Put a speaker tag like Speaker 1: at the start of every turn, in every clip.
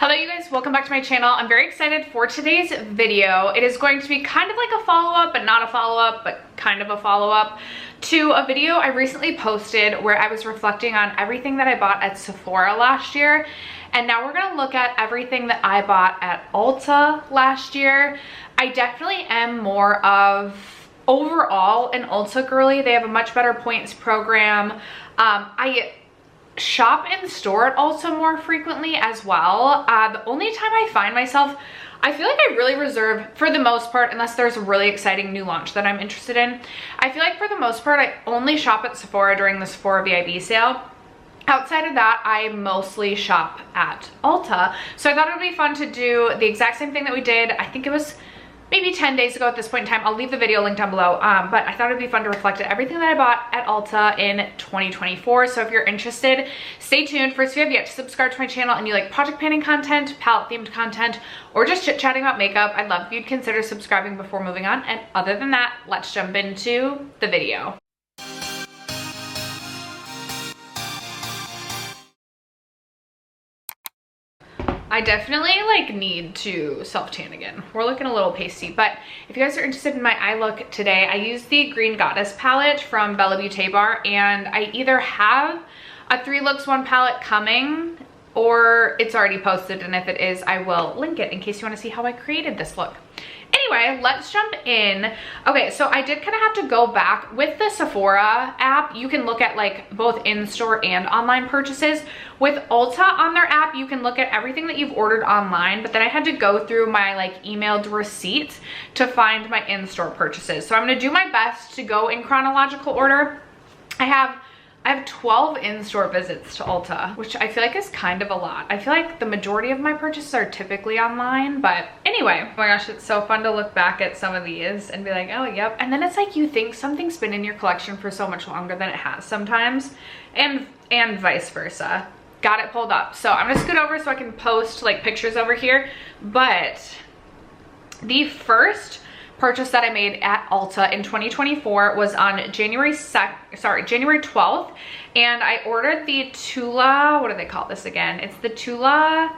Speaker 1: Hello you guys, welcome back to my channel. I'm very excited for today's video. It is going to be kind of like a follow-up, but not a follow-up, but kind of a follow-up to a video I recently posted where I was reflecting on everything that I bought at Sephora last year. And now we're gonna look at everything that I bought at Ulta last year. I definitely am more of overall an Ulta girly. They have a much better points program. I shop in store at Ulta more frequently as well. The only time I find myself, I feel like I really reserve, for the most part, unless there's a really exciting new launch that I'm interested in, I feel like for the most part I only shop at Sephora during the Sephora VIB sale. Outside of that, I mostly shop at Ulta. So I thought it would be fun to do the exact same thing that we did. I think it was maybe 10 days ago at this point in time. I'll leave the video link down below, but I thought it'd be fun to reflect at everything that I bought at Ulta in 2024. So if you're interested, stay tuned. First, if you have yet to subscribe to my channel and you like project planning content, palette themed content, or just chit chatting about makeup, I'd love if you'd consider subscribing before moving on. And other than that, let's jump into the video. I definitely like need to self-tan again. We're looking a little pasty, but if you guys are interested in my eye look today, I use the Green Goddess palette from Bella Beauty Bar, and I either have a 3 looks 1 palette coming or it's already posted, and if it is, I will link it in case you want to see how I created this look. Anyway, let's jump in. Okay, so I did kind of have to go back with the Sephora app. You can look at like both in-store and online purchases. With Ulta on their app, you can look at everything that you've ordered online, but then I had to go through my like emailed receipts to find my in-store purchases. So I'm gonna do my best to go in chronological order. I have 12 in-store visits to Ulta, which I feel like is kind of a lot. I feel like the majority of my purchases are typically online, but anyway, oh my gosh, it's so fun to look back at some of these and be like, oh, yep. And then it's like you think something's been in your collection for so much longer than it has sometimes, and vice versa. Got it pulled up. So I'm gonna scoot over so I can post like pictures over here, but the first purchase that I made at Ulta in 2024 was on January 12th, and I ordered the Tula, what do they call this again? It's the Tula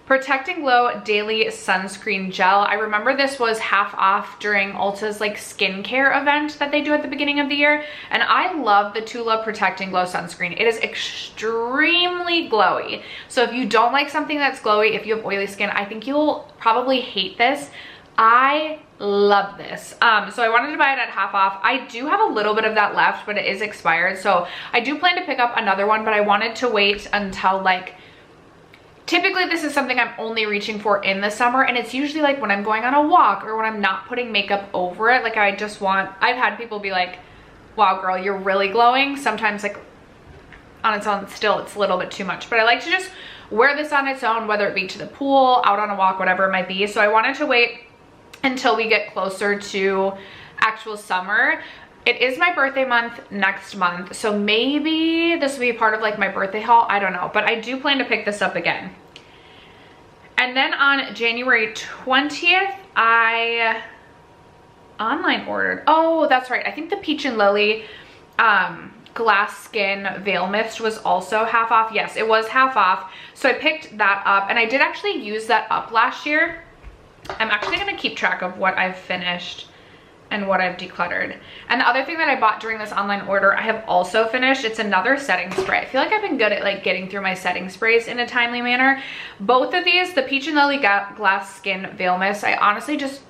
Speaker 1: Protecting Glow Daily Sunscreen Gel. I remember this was half off during Ulta's like skincare event that they do at the beginning of the year, and I love the Tula Protecting Glow Sunscreen. It is extremely glowy. So if you don't like something that's glowy, if you have oily skin, I think you'll probably hate this. I love this. So I wanted to buy it at half off. I do have a little bit of that left, but it is expired. So I do plan to pick up another one, but I wanted to wait until like, typically this is something I'm only reaching for in the summer, and it's usually like when I'm going on a walk or when I'm not putting makeup over it. Like I've had people be like, wow girl, you're really glowing. Sometimes like on its own still it's a little bit too much, but I like to just wear this on its own, whether it be to the pool, out on a walk, whatever it might be. So I wanted to wait until we get closer to actual summer. It is my birthday month next month, so maybe this will be part of like my birthday haul, I don't know, but I do plan to pick this up again. And then on January 20th, I online ordered, oh that's right, I think the Peach and Lily Glass Skin Veil Mist was also half off. Yes, it was half off, so I picked that up, and I did actually use that up last year. I'm actually going to keep track of what I've finished and what I've decluttered. And the other thing that I bought during this online order, I have also finished. It's another setting spray. I feel like I've been good at like getting through my setting sprays in a timely manner. Both of these, the Peach and Lily Glass Skin Veil Mist, I honestly just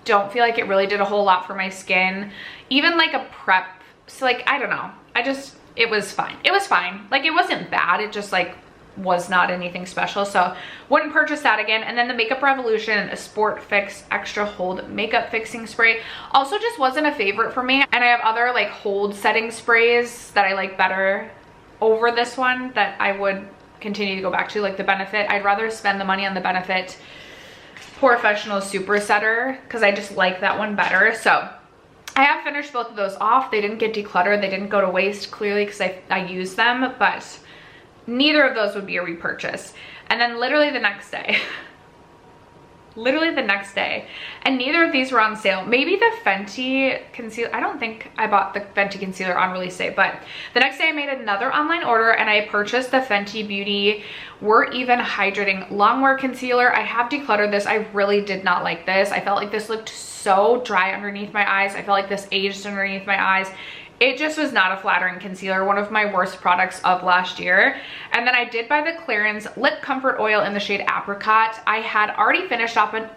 Speaker 1: don't feel like it really did a whole lot for my skin. Even like a prep, so like, I don't know. It was fine. It was fine. Like it wasn't bad. It just like was not anything special, so wouldn't purchase that again. And then the Makeup Revolution Sport Fix Extra Hold Makeup Fixing Spray also just wasn't a favorite for me, and I have other like hold setting sprays that I like better over this one that I would continue to go back to, like the Benefit. I'd rather spend the money on the Benefit Professional Super Setter because I just like that one better. So I have finished both of those off. They didn't get decluttered, they didn't go to waste clearly because I used them, but neither of those would be a repurchase. And then literally the next day, literally the next day. And neither of these were on sale. Maybe the Fenty concealer, I don't think I bought the Fenty concealer on release day, but the next day I made another online order and I purchased the Fenty Beauty We're Even Hydrating Longwear Concealer. I have decluttered this. I really did not like this. I felt like this looked so dry underneath my eyes. I felt like this aged underneath my eyes. It just was not a flattering concealer, one of my worst products of last year. And then I did buy the Clarins Lip Comfort Oil in the shade Apricot. I had already finished off an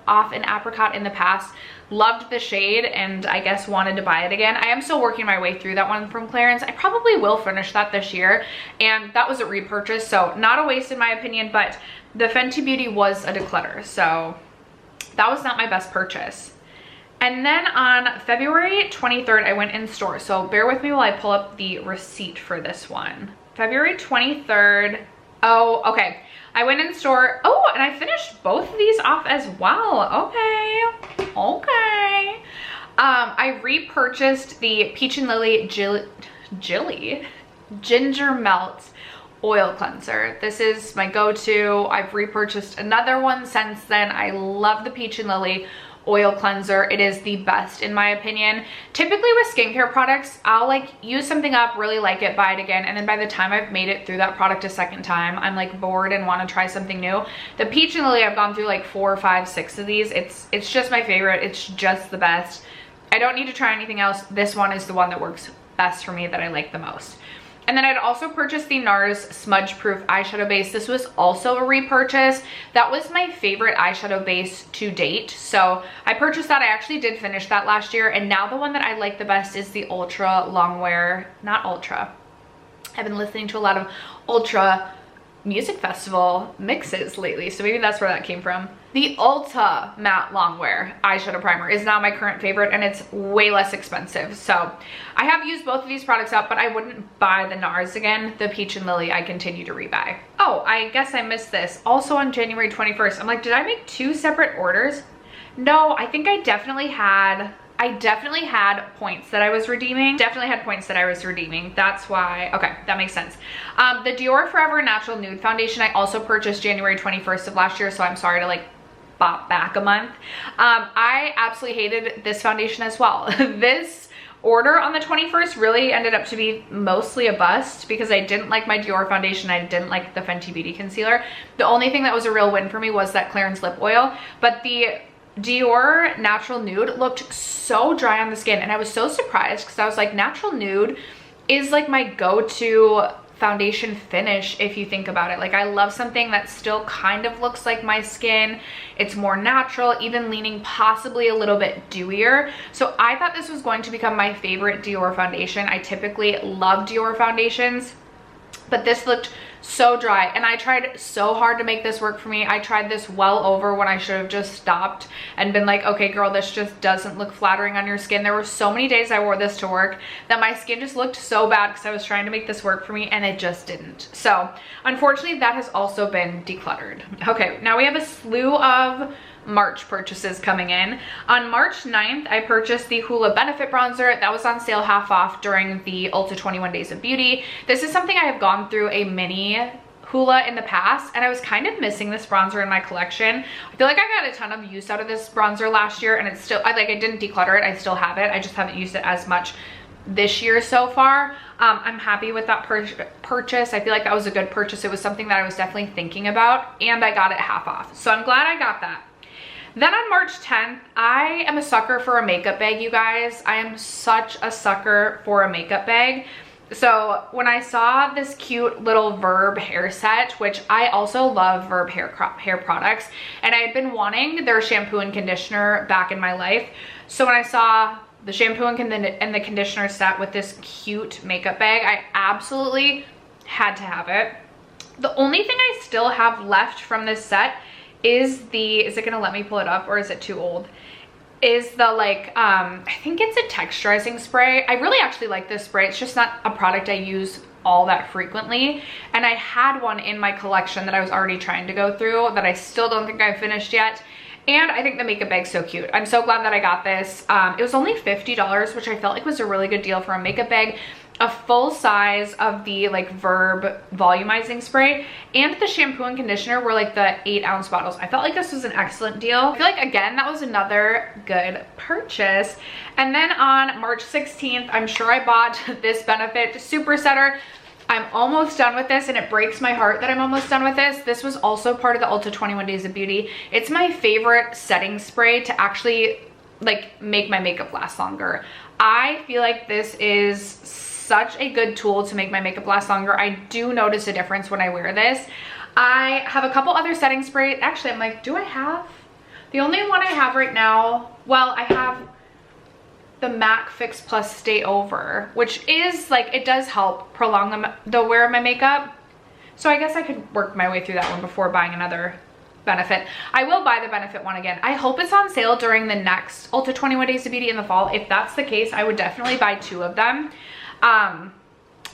Speaker 1: Apricot in the past, loved the shade, and I guess wanted to buy it again. I am still working my way through that one from Clarins. I probably will finish that this year, and that was a repurchase, so not a waste in my opinion, but the Fenty Beauty was a declutter, so that was not my best purchase. And then on February 23rd, I went in store. So bear with me while I pull up the receipt for this one. February 23rd. Oh, okay. I went in store. Oh, and I finished both of these off as well. Okay. Okay. I repurchased the Peach and Lily Ginger Melt Oil Cleanser. This is my go-to. I've repurchased another one since then. I love the Peach and Lily oil cleanser. It is the best in my opinion. Typically with skincare products, I'll like use something up, really like it, buy it again, and then by the time I've made it through that product a second time, I'm like bored and want to try something new. The Peach and Lily, I've gone through like 4, 5, 6 of these. It's just my favorite. It's just the best. I don't need to try anything else. This one is the one that works best for me, that I like the most. And then I'd also purchased the NARS Smudge Proof Eyeshadow Base. This was also a repurchase. That was my favorite eyeshadow base to date. So I purchased that. I actually did finish that last year. And now the one that I like the best is the Ultra Longwear, not Ultra. I've been listening to a lot of Ultra Music Festival mixes lately, so maybe that's where that came from. The Ulta Matte Longwear Eyeshadow Primer is now my current favorite, and it's way less expensive. So I have used both of these products up, but I wouldn't buy the NARS again. The Peach and Lily I continue to rebuy. Oh, I guess I missed this. Also on January 21st, I'm like, did I make 2 separate orders? No, I think I definitely had points that I was redeeming. That's why. Okay, that makes sense. The Dior Forever Natural Nude Foundation I also purchased January 21st of last year, so I'm sorry to like bop back a month. I absolutely hated this foundation as well. This order on the 21st really ended up to be mostly a bust because I didn't like my Dior foundation. I didn't like the Fenty Beauty concealer. The only thing that was a real win for me was that Clarins lip oil, but the Dior Natural Nude looked so dry on the skin, and I was so surprised because I was like, Natural Nude is like my go-to foundation finish if you think about it. Like, I love something that still kind of looks like my skin. It's more natural, even leaning possibly a little bit dewier. So I thought this was going to become my favorite Dior foundation. I typically love Dior foundations, but this looked so dry, and I tried so hard to make this work for me. I tried this well over when I should have just stopped and been like, okay girl, this just doesn't look flattering on your skin. There were so many days I wore this to work that my skin just looked so bad because I was trying to make this work for me and it just didn't. So unfortunately that has also been decluttered. Okay, now we have a slew of March purchases coming in. On March 9th, I purchased the Hoola Benefit Bronzer. That was on sale half off during the Ulta 21 Days of Beauty. This is something I have gone through a mini Hoola in the past, and I was kind of missing this bronzer in my collection. I feel like I got a ton of use out of this bronzer last year, and it's still, I didn't declutter it. I still have it. I just haven't used it as much this year so far. I'm happy with that purchase. I feel like that was a good purchase. It was something that I was definitely thinking about, and I got it half off. So I'm glad I got that. Then on March 10th, I am a sucker for a makeup bag, you guys. I am such a sucker for a makeup bag. So when I saw this cute little Verb hair set, which I also love Verb hair products, and I had been wanting their shampoo and conditioner back in my life. So when I saw the shampoo and the conditioner set with this cute makeup bag, I absolutely had to have it. The only thing I still have left from this set is it gonna let me pull it up, or is it too old? Is the like, I think it's a texturizing spray. I really actually like this spray. It's just not a product I use all that frequently. And I had one in my collection that I was already trying to go through that I still don't think I finished yet. And I think the makeup bag's so cute. I'm so glad that I got this. It was only $50, which I felt like was a really good deal for a makeup bag. a full size of the like Verb volumizing spray, and the shampoo and conditioner were like the 8-ounce bottles. I felt like this was an excellent deal. I feel like, again, that was another good purchase. And then on March 16th, I'm sure I bought this Benefit Super Setter. I'm almost done with this, and it breaks my heart that I'm almost done with this. This was also part of the Ulta 21 Days of Beauty. It's my favorite setting spray to actually like make my makeup last longer. I feel like this is such a good tool to make my makeup last longer. I do notice a difference when I wear this. I have a couple other setting sprays. Actually, I'm like, do I have? The only one I have right now, well, I have the MAC Fix Plus Stay Over, which is like, it does help prolong the wear of my makeup. So I guess I could work my way through that one before buying another Benefit. I will buy the Benefit one again. I hope it's on sale during the next Ulta 21 Days of Beauty in the fall. If that's the case, I would definitely buy 2 of them.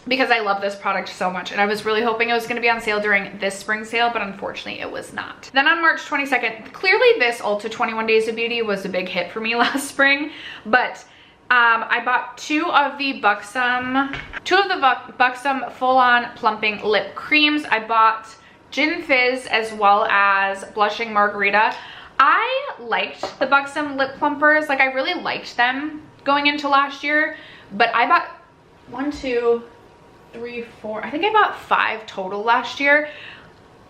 Speaker 1: Because I love this product so much, and I was really hoping it was going to be on sale during this spring sale, but unfortunately it was not. Then on March 22nd, clearly this Ulta 21 Days of Beauty was a big hit for me last spring, but I bought 2 of the Buxom full-on plumping lip creams. I bought Gin Fizz as well as Blushing Margarita. I liked the Buxom lip plumpers. Like, I really liked them going into last year, but I bought 1, 2, 3, 4, I think I bought 5 total last year.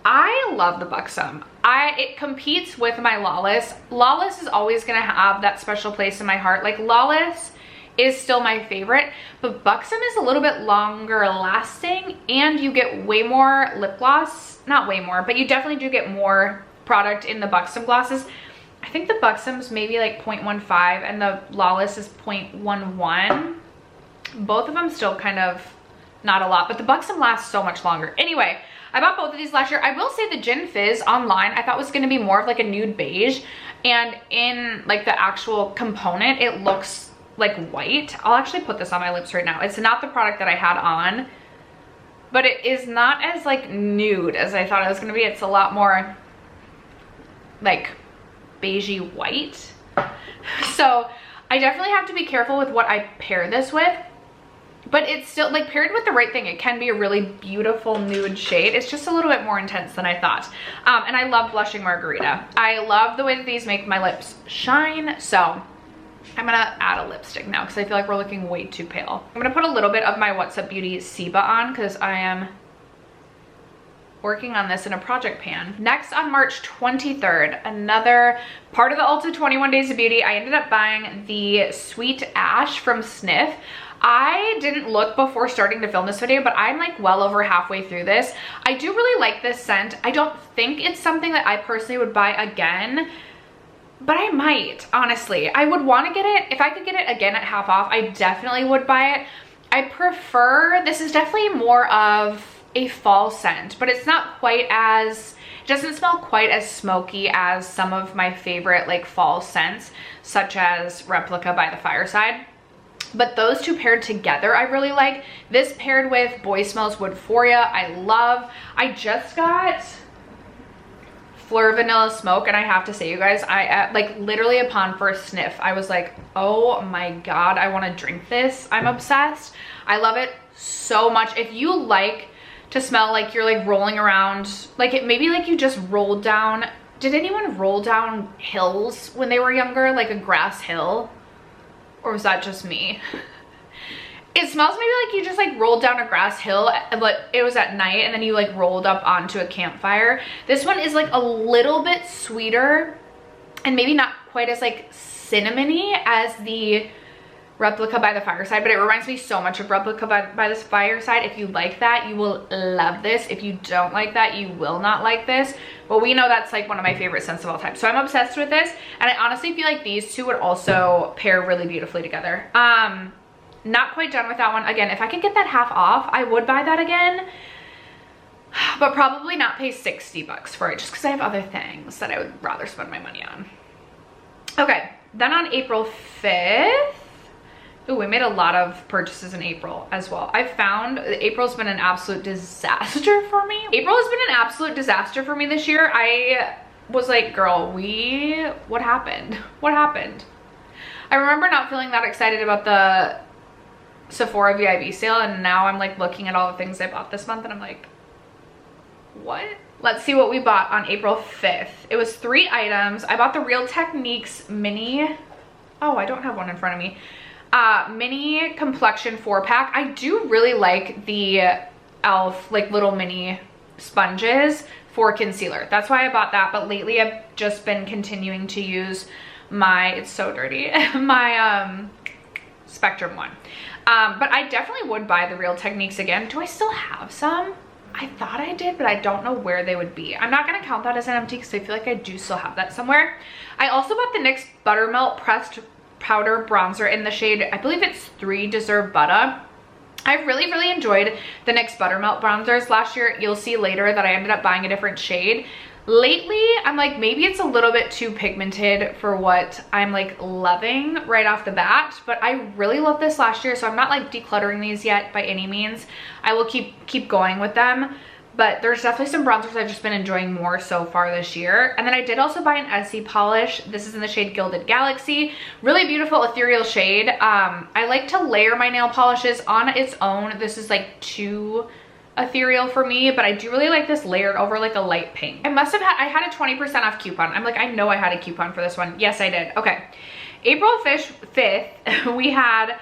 Speaker 1: I love the Buxom. It competes with my Lawless. Lawless is always gonna have that special place in my heart. Like, Lawless is still my favorite, but Buxom is a little bit longer lasting, and you get way more lip gloss. Not way more, but you definitely do get more product in the Buxom glosses. I think the Buxom's maybe like 0.15 and the Lawless is 0.11. Both of them still kind of not a lot, but the Buxom lasts so much longer. Anyway, I bought both of these last year. I will say the Gin Fizz online I thought was going to be more of like a nude beige, and in like the actual component it looks like white. I'll actually put this on my lips right now. It's not the product that I had on, but it is not as like nude as I thought it was going to be. It's a lot more like beigey white. So I definitely have to be careful with what I pair this with, but it's still like paired with the right thing, it can be a really beautiful nude shade. It's just a little bit more intense than I thought. And I love Blushing Margarita. I love the way that these make my lips shine, so I'm gonna add a lipstick now because I feel like we're looking way too pale. I'm gonna put a little bit of my What's Up Beauty Seba on because I am working on this in a project pan. Next, on March 23rd, another part of the Ulta 21 Days of Beauty, I ended up buying the Sweet Ash from Sniff. I didn't look before starting to film this video, but I'm like well over halfway through this. I do really like this scent. I don't think it's something that I personally would buy again, but I might, honestly. I would want to get it. If I could get it again at half off, I definitely would buy it. I prefer, this is definitely more of a fall scent, but it's not quite as, it doesn't smell quite as smoky as some of my favorite like fall scents, such as Replica by the Fireside. But those two paired together I really like. This paired with Boy Smells Woodphoria I love. I just got Fleur Vanilla Smoke, and I have to say, you guys, I like literally upon first sniff I was like, oh my god, I want to drink this. I'm obsessed. I love it so much. If you like to smell like you're like rolling around, like it maybe like you just rolled down, did anyone roll down hills when they were younger, like a grass hill? Or was that just me? It smells maybe like you just like rolled down a grass hill, but it was at night and then you like rolled up onto a campfire. This one is like a little bit sweeter and maybe not quite as like cinnamony as the Replica by the Fireside, but it reminds me so much of Replica by the Fireside. If you like that, you will love this. If you don't like that, you will not like this. But we know that's like one of my favorite scents of all time. So I'm obsessed with this, and I honestly feel like these two would also pair really beautifully together. Not quite done with that one. Again, if I could get that half off, I would buy that again, but probably not pay 60 bucks for it just because I have other things that I would rather spend my money on. Okay, then on April 5th, ooh, we made a lot of purchases in April as well. I found April's been an absolute disaster for me. April has been an absolute disaster for me this year. I was like, girl, what happened? What happened? I remember not feeling that excited about the Sephora VIB sale, and now I'm like looking at all the things I bought this month and I'm like, what? Let's see what we bought on April 5th. It was 3 items. I bought the Real Techniques mini, oh, I don't have one in front of me, mini complexion 4-pack. I do really like the e.l.f. like little mini sponges for concealer. That's why I bought that, but lately I've just been continuing to use my, it's so dirty, my Spectrum one. But I definitely would buy the Real Techniques again. Do I still have some? I thought I did, but I don't know where they would be. I'm not gonna count that as an empty because I feel like I do still have that somewhere. I also bought the NYX Buttermelt Pressed Powder Bronzer in the shade, I believe it's 3 Deserve Butter. I really enjoyed the NYX Buttermelt bronzers last year. You'll see later that I ended up buying a different shade. Lately, I'm like, maybe it's a little bit too pigmented for what I'm like loving right off the bat, but I really loved this last year, so I'm not like decluttering these yet by any means. I will keep going with them, but there's definitely some bronzers I've just been enjoying more so far this year. And then I did also buy an Essie polish. This is in the shade Gilded Galaxy. Really beautiful ethereal shade. I like to layer my nail polishes on its own. This is like too ethereal for me, but I do really like this layered over like a light pink. I had a 20% off coupon. I'm like, I know I had a coupon for this one. Yes, I did. Okay. April 5th, we had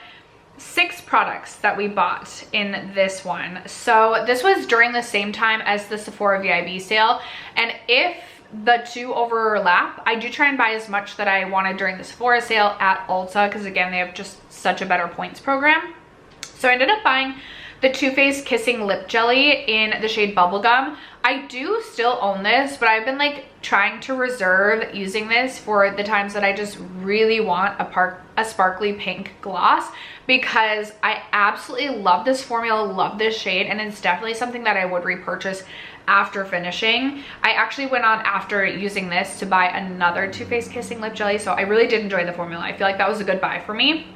Speaker 1: 6 products that we bought in this one. So this was during the same time as the Sephora VIB sale. And if the 2 overlap, I do try and buy as much that I wanted during the Sephora sale at Ulta, because again, they have just such a better points program. So I ended up buying the Too Faced Kissing Lip Jelly in the shade Bubblegum. I do still own this, but I've been like trying to reserve using this for the times that I just really want a sparkly pink gloss, because I absolutely love this formula, love this shade, and it's definitely something that I would repurchase after finishing. I actually went on after using this to buy another Too Faced Kissing Lip Jelly, so I really did enjoy the formula. I feel like that was a good buy for me.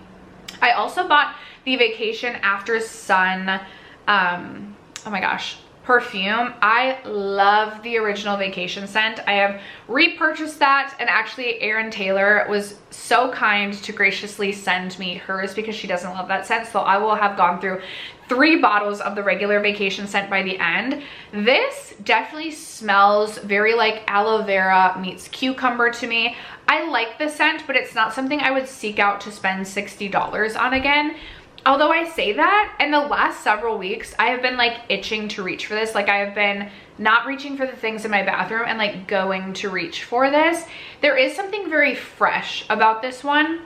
Speaker 1: I also bought the Vacation After Sun, oh my gosh, perfume. I love the original Vacation scent. I have repurchased that, and actually Erin Taylor was so kind to graciously send me hers because she doesn't love that scent. So I will have gone through 3 bottles of the regular Vacation scent by the end. This definitely smells very like aloe vera meets cucumber to me. I like the scent, but it's not something I would seek out to spend $60 on again. Although I say that, in the last several weeks, I have been like itching to reach for this. Like I have been not reaching for the things in my bathroom and like going to reach for this. There is something very fresh about this one.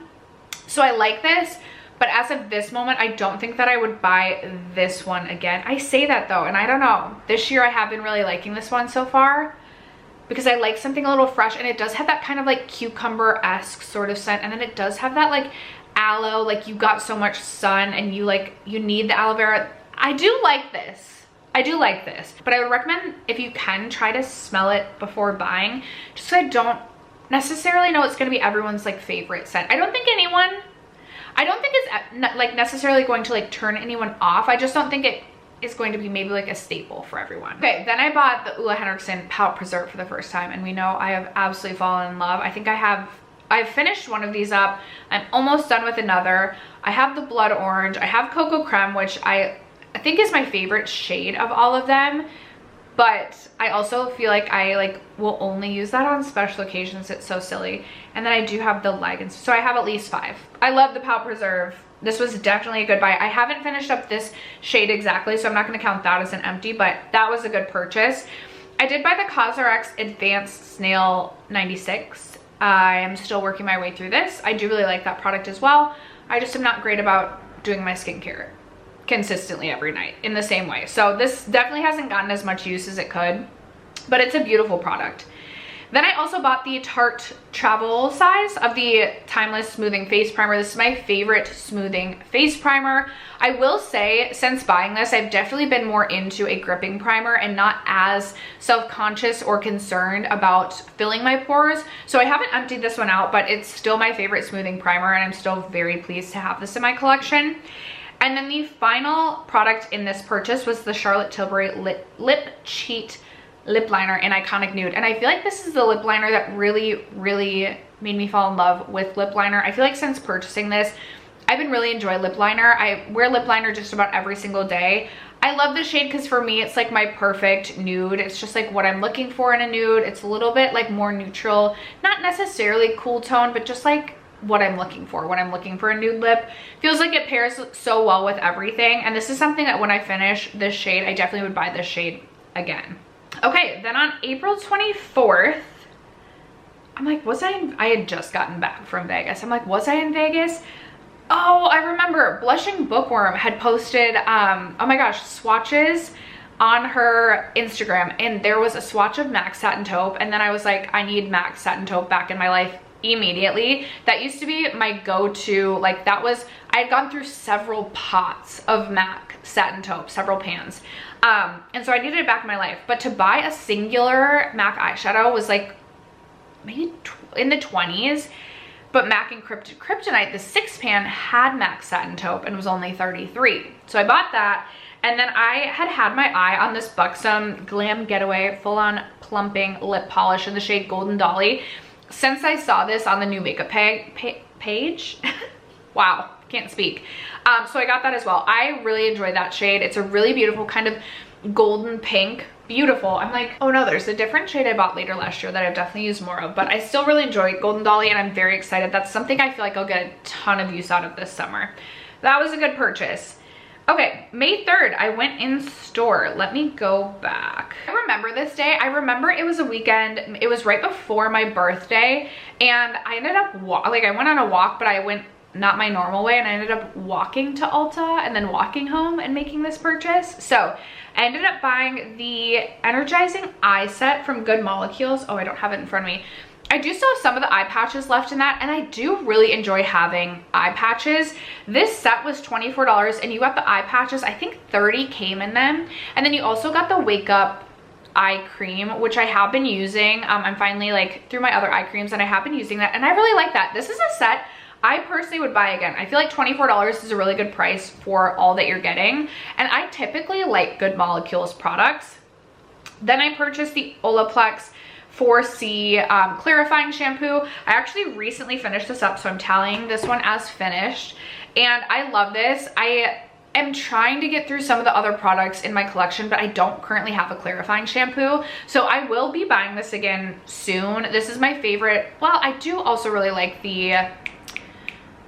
Speaker 1: So I like this, but as of this moment, I don't think that I would buy this one again. I say that though, and I don't know. This year I have been really liking this one so far, because I like something a little fresh, and it does have that kind of like cucumber-esque sort of scent, and then it does have that like aloe, like you got so much sun and you need the aloe vera. I do like this. I do like this, but I would recommend, if you can, try to smell it before buying, just so I don't necessarily know it's going to be everyone's like favorite scent. I don't think it's like necessarily going to like turn anyone off. I just don't think it is going to be maybe like a staple for everyone. Okay, then I bought the Ulla Henriksen Pout Preserve for the first time, and we know I have absolutely fallen in love. I think I've finished one of these up. I'm almost done with another. I have the Blood Orange. I have Cocoa Creme, which I think is my favorite shade of all of them. But I also feel like I will only use that on special occasions. It's so silly. And then I do have the Leggings. So I have at least 5. I love the Pout Preserve. This was definitely a good buy. I haven't finished up this shade exactly, so I'm not going to count that as an empty, but that was a good purchase. I did buy the CosRX Advanced Snail 96. I am still working my way through this. I do really like that product as well. I just am not great about doing my skincare consistently every night in the same way. So this definitely hasn't gotten as much use as it could, but it's a beautiful product. Then I also bought the Tarte travel size of the Timeless Smoothing Face Primer. This is my favorite smoothing face primer. I will say, since buying this, I've definitely been more into a gripping primer and not as self-conscious or concerned about filling my pores. So I haven't emptied this one out, but it's still my favorite smoothing primer, and I'm still very pleased to have this in my collection. And then the final product in this purchase was the Charlotte Tilbury Lip Cheat lip liner in Iconic Nude, and I feel like this is the lip liner that really made me fall in love with lip liner. I feel like since purchasing this, I've been really enjoying lip liner. I wear lip liner just about every single day. I love the shade because for me, it's like my perfect nude. It's just like what I'm looking for in a nude. It's a little bit like more neutral, not necessarily cool tone, but just like what I'm looking for when I'm looking for a nude lip. Feels like it pairs so well with everything. And this is something that when I finish this shade, I definitely would buy this shade again. Okay, then on April 24th, I'm like, I had just gotten back from Vegas. I'm like, was I in Vegas? Oh, I remember Blushing Bookworm had posted, oh my gosh, swatches on her Instagram, and there was a swatch of MAC Satin Taupe, and then I was like, I need MAC Satin Taupe back in my life immediately. That used to be my go-to. Like, that was, I had gone through several pots of MAC Satin Taupe, several pans, and so I needed it back in my life. But to buy a singular MAC eyeshadow was like maybe in the 20s. But MAC and Kryptonite, the 6-pan, had MAC Satin Taupe and was only $33. So I bought that. And then I had my eye on this Buxom Glam Getaway full-on plumping lip polish in the shade Golden Dolly. Since I saw this on the new makeup page, wow, can't speak. So I got that as well. I really enjoy that shade. It's a really beautiful kind of golden pink. Beautiful. I'm like, oh no, there's a different shade I bought later last year that I've definitely used more of, but I still really enjoy Golden Dolly, and I'm very excited. That's something I feel like I'll get a ton of use out of this summer. That was a good purchase. Okay, May 3rd, I went in store. Let me go back. I remember this day. I remember it was a weekend. It was right before my birthday, and I ended up, I went on a walk, but I went not my normal way, and I ended up walking to Ulta and then walking home and making this purchase. So I ended up buying the Energizing Eye Set from Good Molecules. Oh, I don't have it in front of me. I do still have some of the eye patches left in that, and I do really enjoy having eye patches. This set was $24, and you got the eye patches. I think 30 came in them, and then you also got the Wake Up eye cream, which I have been using. I'm finally like through my other eye creams, and I have been using that, and I really like that. This is a set I personally would buy again. I feel like $24 is a really good price for all that you're getting. And I typically like Good Molecules products. Then I purchased the Olaplex 4C clarifying shampoo. I actually recently finished this up, so I'm tallying this one as finished. And I love this. I am trying to get through some of the other products in my collection, but I don't currently have a clarifying shampoo. So I will be buying this again soon. This is my favorite. Well, I do also really like the,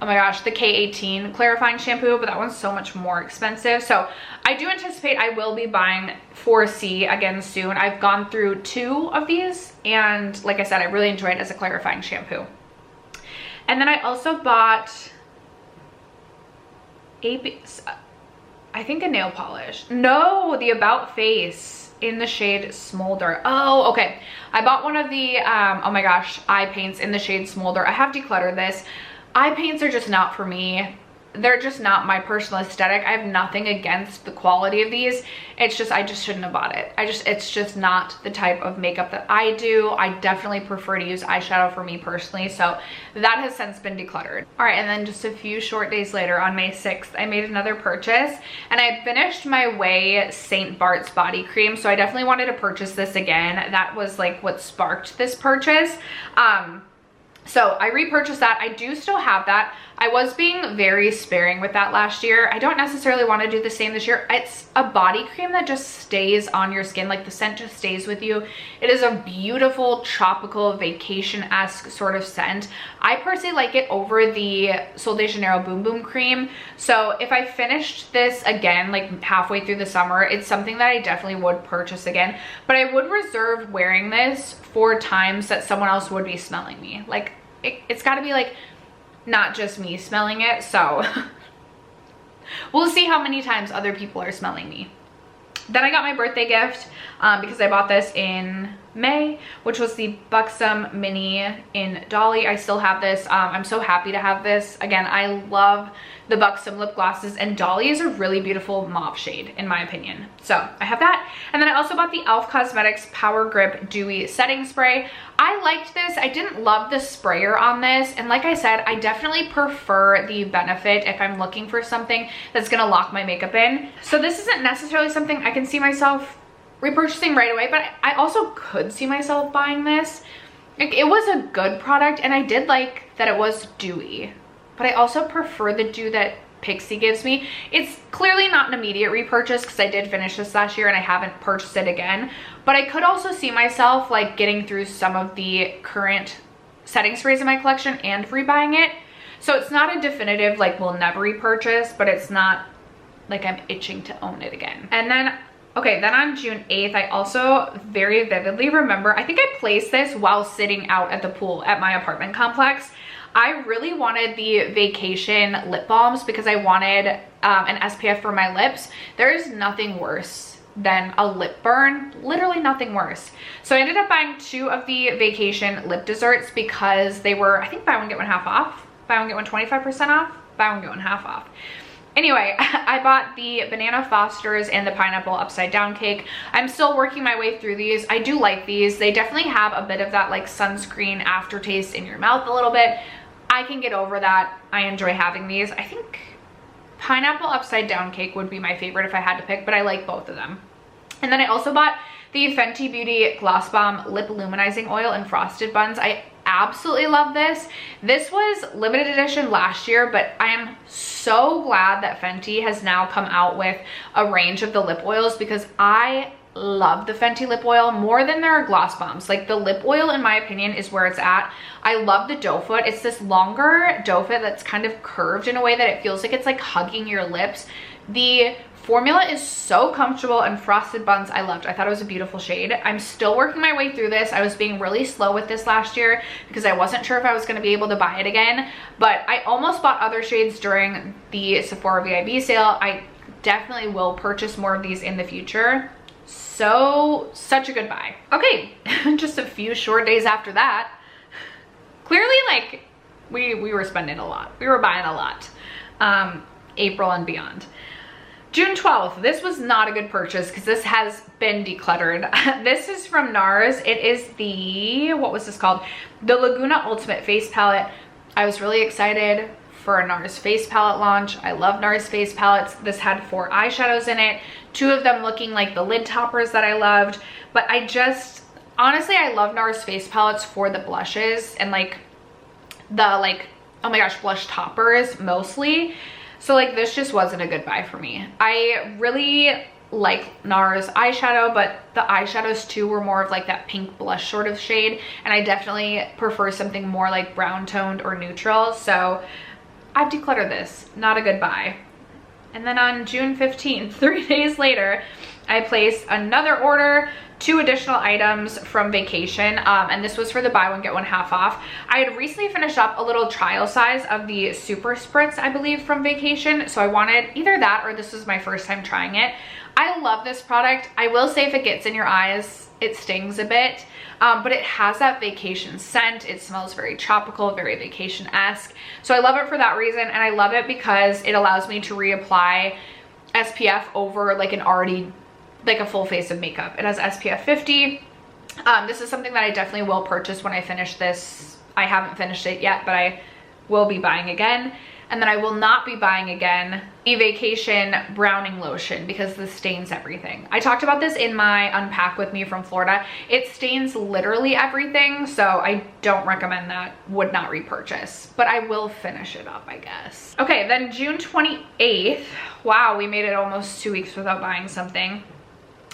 Speaker 1: oh my gosh, the K18 clarifying shampoo, but that one's so much more expensive. So I do anticipate I will be buying 4C again soon. I've gone through 2 of these, and like I said, I really enjoy it as a clarifying shampoo. And then I also bought I think a nail polish. No, the About Face in the shade Smolder. Oh, okay. I bought one of the, oh my gosh, eye paints in the shade Smolder. I have decluttered this. Eye paints are just not for me. They're just not my personal aesthetic. I have nothing against the quality of these. It's just, I just shouldn't have bought it. It's just not the type of makeup that I do. I definitely prefer to use eyeshadow for me personally. So that has since been decluttered. All right, and then just a few short days later on May 6th, I made another purchase, and I finished my Way St. Bart's body cream. So I definitely wanted to purchase this again. That was like what sparked this purchase. So I repurchased that. I do still have that. I was being very sparing with that last year. I don't necessarily want to do the same this year. It's a body cream that just stays on your skin. Like, the scent just stays with you. It is a beautiful tropical vacation-esque sort of scent. I personally like it over the Sol de Janeiro Boom Boom cream. So if I finished this again, like halfway through the summer, it's something that I definitely would purchase again. But I would reserve wearing this for times that someone else would be smelling me. Like, it's got to be like not just me smelling it. So we'll see how many times other people are smelling me. Then I got my birthday gift because I bought this in May, which was the Buxom Mini in Dolly. I still have this. I'm so happy to have this. Again, I love the Buxom lip glosses, and Dolly is a really beautiful mauve shade in my opinion. So I have that. And then I also bought the e.l.f. Cosmetics Power Grip Dewy Setting Spray. I liked this. I didn't love the sprayer on this, and like I said, I definitely prefer the Benefit if I'm looking for something that's gonna lock my makeup in. So this isn't necessarily something I can see myself repurchasing right away, but I also could see myself buying this. Like, it was a good product, and I did like that it was dewy. but I also prefer the dew that Pixi gives me. It's clearly not an immediate repurchase because I did finish this last year and I haven't purchased it again, but I could also see myself like getting through some of the current setting sprays in my collection and rebuying it. So it's not a definitive like we'll never repurchase, but it's not like I'm itching to own it again. And then okay, then on June 8th, I also very vividly remember, I think I placed this while sitting out at the pool at my apartment complex. I really wanted the Vacation lip balms because I wanted an SPF for my lips. There is nothing worse than a lip burn, literally nothing worse. So I ended up buying 2 of the Vacation lip desserts because they were, I think, buy one get one half off, buy one get one 25% off, buy one get one half off. Anyway, I bought the Banana Fosters and the Pineapple Upside Down Cake. I'm still working my way through these. I do like these. They definitely have a bit of that like sunscreen aftertaste in your mouth a little bit. I can get over that. I enjoy having these. I think Pineapple Upside Down Cake would be my favorite if I had to pick, but I like both of them. And then I also bought the Fenty Beauty Gloss Bomb Lip Luminizing Oil in Frosted Buns. I absolutely love this. This was limited edition last year, but I am so glad that Fenty has now come out with a range of the lip oils because I love the Fenty lip oil more than their gloss bombs. Like the lip oil, in my opinion, is where it's at. I love the doe foot. It's this longer doe foot that's kind of curved in a way that it feels like it's like hugging your lips. The formula is so comfortable, and Frosted Buns I loved. I thought it was a beautiful shade. I'm still working my way through this. I was being really slow with this last year because I wasn't sure if I was going to be able to buy it again, but I almost bought other shades during the Sephora VIB sale. I definitely will purchase more of these in the future. So such a good buy. Okay, just a few short days after that, clearly like we were spending a lot. We were buying a lot. April and beyond. June 12th, this was not a good purchase because this has been decluttered. This is from NARS. It is the, what was this called? The Laguna Ultimate Face Palette. I was really excited for a NARS face palette launch. I love NARS face palettes. This had 4 eyeshadows in it, 2 of them looking like the lid toppers that I loved. But I just, honestly, I love NARS face palettes for the blushes and like the like, oh my gosh, blush toppers mostly. So like this just wasn't a good buy for me. I really like NARS eyeshadow, but the eyeshadows too were more of like that pink blush sort of shade, and I definitely prefer something more like brown toned or neutral. So I've decluttered this, not a good buy. And then on June 15th, 3 days later, I placed another order, 2 additional items from Vacation, and this was for the buy one get one half off. I had recently finished up a little trial size of the Super Spritz, I believe, from Vacation, so I wanted either that or this was my first time trying it. I love this product. I will say if it gets in your eyes, it stings a bit, but it has that vacation scent. It smells very tropical, very vacation-esque, so I love it for that reason, and I love it because it allows me to reapply SPF over like an already like a full face of makeup. It has SPF 50. This is something that I definitely will purchase when I finish this. I haven't finished it yet, but I will be buying again. And then I will not be buying again the Vacation browning lotion because this stains everything. I talked about this in my Unpack With Me from Florida. It stains literally everything, so I don't recommend that. Would not repurchase, but I will finish it up, I guess. Okay, then June 28th. Wow, we made it almost 2 weeks without buying something.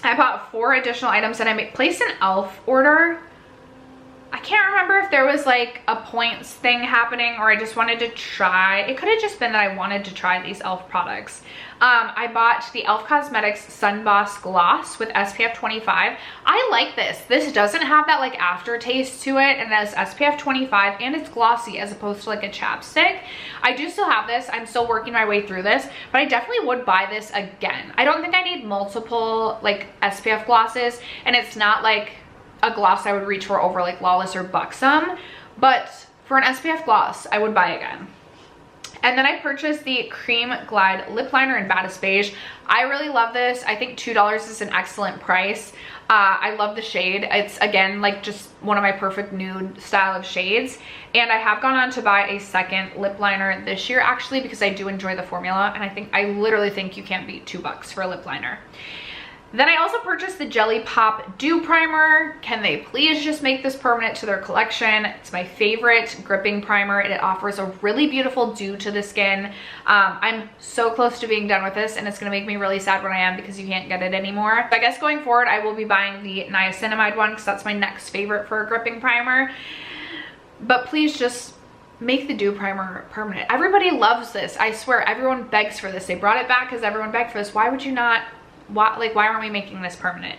Speaker 1: I bought 4 additional items and I placed an e.l.f. order. I can't remember if there was like a points thing happening or I just wanted to try. It could have just been that I wanted to try these e.l.f. products. I bought the e.l.f. Cosmetics Sun Boss Gloss with SPF 25. I like this. This doesn't have that like aftertaste to it, and it has SPF 25 and it's glossy as opposed to like a chapstick. I do still have this. I'm still working my way through this, but I definitely would buy this again. I don't think I need multiple like SPF glosses, and it's not like a gloss I would reach for over like Lawless or Buxom, but for an SPF gloss, I would buy again. And then I purchased the Cream Glide Lip Liner in Baddest Beige. I really love this. I think $2 is an excellent price. I love the shade. It's, again, like just one of my perfect nude style of shades. And I have gone on to buy a second lip liner this year, actually, because I do enjoy the formula. And I literally think you can't beat $2 for a lip liner. Then I also purchased the Jelly Pop Dew Primer. Can they please just make this permanent to their collection? It's my favorite gripping primer, and it offers a really beautiful dew to the skin. I'm so close to being done with this, and it's gonna make me really sad when I am because you can't get it anymore. But I guess going forward, I will be buying the niacinamide one because that's my next favorite for a gripping primer. But please just make the dew primer permanent. Everybody loves this. I swear, everyone begs for this. They brought it back because everyone begged for this. Why would you not? Why aren't we making this permanent?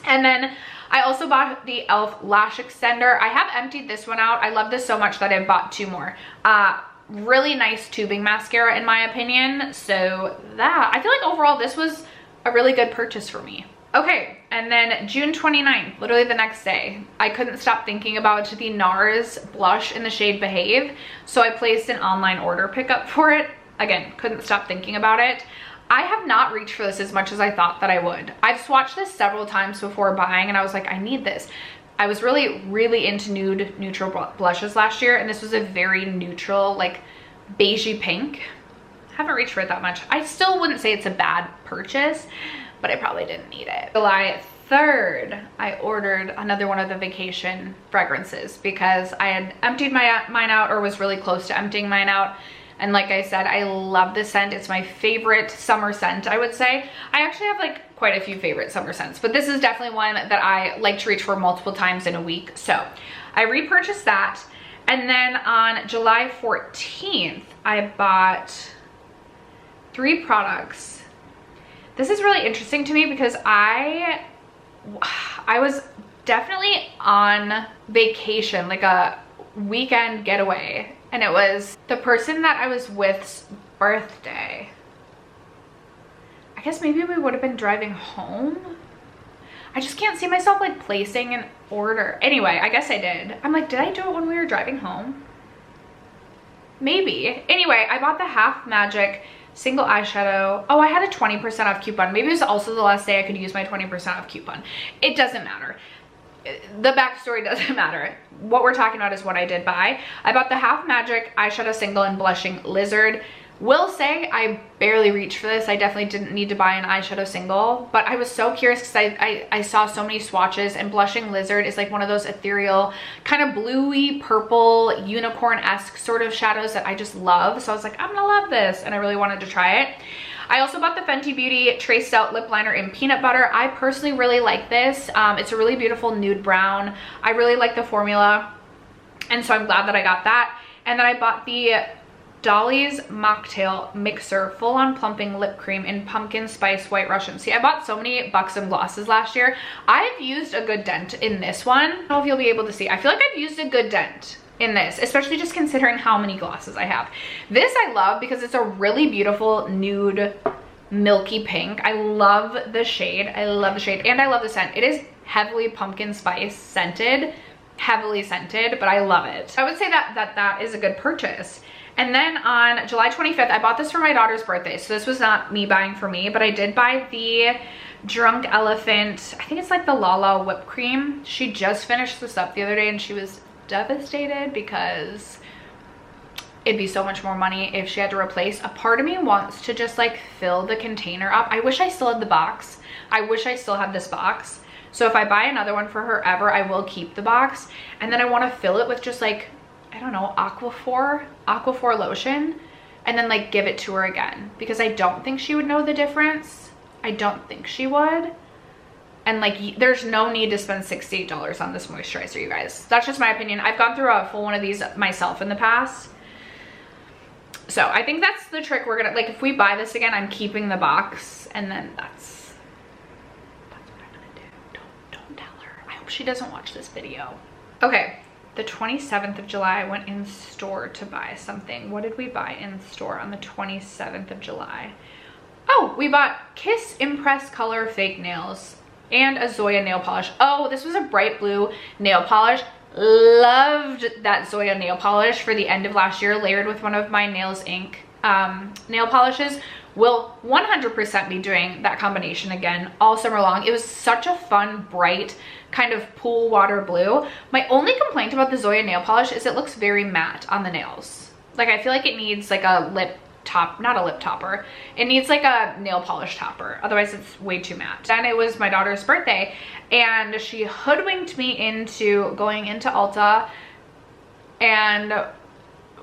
Speaker 1: And then I also bought the e.l.f. lash extender. I have emptied this one out. I love this so much that I bought 2 more. Really nice tubing mascara in my opinion. So that, I feel like overall this was a really good purchase for me. Okay, and then June 29th, literally the next day, I couldn't stop thinking about the NARS blush in the shade Behave. So I placed an online order pickup for it. Again, couldn't stop thinking about it. I have not reached for this as much as I thought that I would. I've swatched this several times before buying and I was like, I need this. I was really into neutral blushes last year, and this was a very neutral, like beigey pink. Haven't reached for it that much. I still wouldn't say it's a bad purchase, but I probably didn't need it. July 3rd, I ordered another one of the vacation fragrances because I had emptied mine out, or was really close to emptying mine out. And like I said, I love this scent. It's my favorite summer scent, I would say. I actually have like quite a few favorite summer scents, but this is definitely one that I like to reach for multiple times in a week. So I repurchased that. And then on July 14th, I bought 3 products. This is really interesting to me because I was definitely on vacation, like a weekend getaway. And it was the person that I was with's birthday. I guess maybe we would have been driving home. I just can't see myself like placing an order. Anyway, I guess I did. I'm like, did I do it when we were driving home? Maybe. Anyway, I bought the Half Magic single eyeshadow. Oh, I had a 20% off coupon. Maybe it was also the last day I could use my 20% off coupon. It doesn't matter. The backstory doesn't matter. What we're talking about is what I did buy. I bought the Half Magic eyeshadow single in Blushing Lizard. Will say I barely reached for this. I definitely didn't need to buy an eyeshadow single, but I was so curious because I saw so many swatches, and Blushing Lizard is like one of those ethereal, kind of bluey, purple, unicorn-esque sort of shadows that I just love. So I was like, I'm gonna love this, and I really wanted to try it. I also bought the Fenty Beauty Traced Out Lip Liner in Peanut Butter. I personally really like this. It's a really beautiful nude brown. I really like the formula, and so I'm glad that I got that. And then I bought the Dolly's Mocktail Mixer Full-On Plumping Lip Cream in Pumpkin Spice White Russian. See, I bought so many Buxom glosses last year. I've used a good dent in this one. I don't know if you'll be able to see. I feel like I've used a good dent in this, especially just considering how many glosses I have. This I love because it's a really beautiful nude milky pink. I love the shade. I love the shade, and I love the scent. It is heavily pumpkin spice scented, heavily scented, but I love it. I would say that is a good purchase. And then on July 25th, I bought this for my daughter's birthday. So this was not me buying for me, but I did buy the Drunk Elephant, I think it's like the Lala whipped cream. She just finished this up the other day and she was devastated because it'd be so much more money if she had to replace. A part of me wants to just like fill the container up. I wish I still had the box. I wish I still had this box. So if I buy another one for her ever, I will keep the box. And then I want to fill it with just like, I don't know, Aquaphor lotion, and then like give it to her again, because I don't think she would know the difference. I don't think she would. And like, there's no need to spend $68 on this moisturizer, you guys. That's just my opinion. I've gone through a full one of these myself in the past. So I think that's the trick we're gonna, like, if we buy this again, I'm keeping the box, and then that's what I'm gonna do. Don't tell her. I hope she doesn't watch this video. Okay, the 27th of July, I went in store to buy something. What did we buy in store on the 27th of July? Oh, we bought Kiss Impress Color Fake Nails and a Zoya nail polish. Oh, this was a bright blue nail polish. Loved that Zoya nail polish for the end of last year, layered with one of my Nails Inc nail polishes. Will 100% be doing that combination again all summer long. It was such a fun, bright, kind of pool water blue. My only complaint about the Zoya nail polish is it looks very matte on the nails. Like, I feel like it needs like a lip top, not a lip topper. It needs like a nail polish topper. Otherwise it's way too matte. Then it was my daughter's birthday and she hoodwinked me into going into Ulta and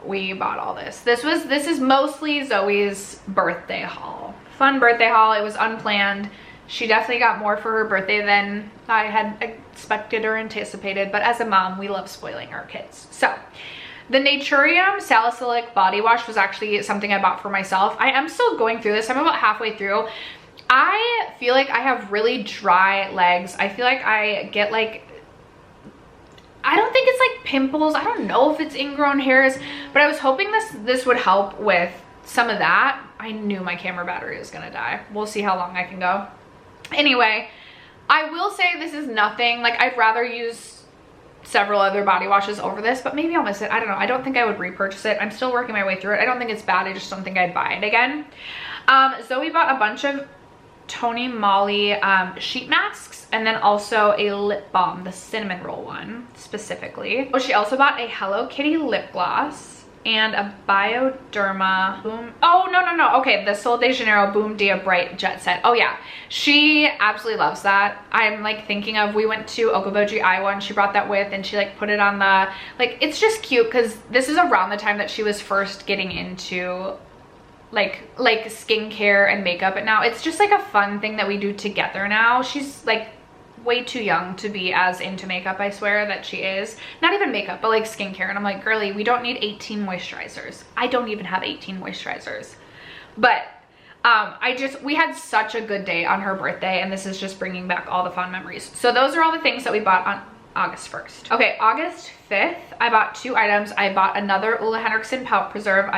Speaker 1: we bought all this. This is mostly Zoe's birthday haul. Fun birthday haul. It was unplanned. She definitely got more for her birthday than I had expected or anticipated, but as a mom, we love spoiling our kids. So the Naturium Salicylic Body Wash was actually something I bought for myself. I am still going through this. I'm about halfway through. I feel like I have really dry legs. I feel like I get like, I don't think it's like pimples. I don't know if it's ingrown hairs, but I was hoping this would help with some of that. I knew my camera battery was gonna die. We'll see how long I can go. Anyway, I will say this is nothing. Like, I'd rather use several other body washes over this, but maybe I'll miss it. I don't know. I don't think I would repurchase it. I'm still working my way through it. I don't think it's bad. I just don't think I'd buy it again. Zoe bought a bunch of Tony Moly sheet masks and then also a lip balm, the cinnamon roll one specifically. Oh, she also bought a Hello Kitty lip gloss and a Bioderma Boom. Oh, no. Okay, the Sol de Janeiro Boom Dia Bright Jet Set. Oh yeah, she absolutely loves that. I'm like thinking of, we went to Okoboji, Iowa, and she brought that with and she like put it on the, like, it's just cute because this is around the time that she was first getting into like skincare and makeup, and now it's just like a fun thing that we do together now. She's like way too young to be as into makeup, I swear that she is. Not even makeup, but like skincare. And I'm like, girly, we don't need 18 moisturizers. I don't even have 18 moisturizers. But we had such a good day on her birthday, and this is just bringing back all the fun memories. So those are all the things that we bought on August 1st. Okay, August 5th, I bought 2 items. I bought another Ole Henriksen Pout Preserve.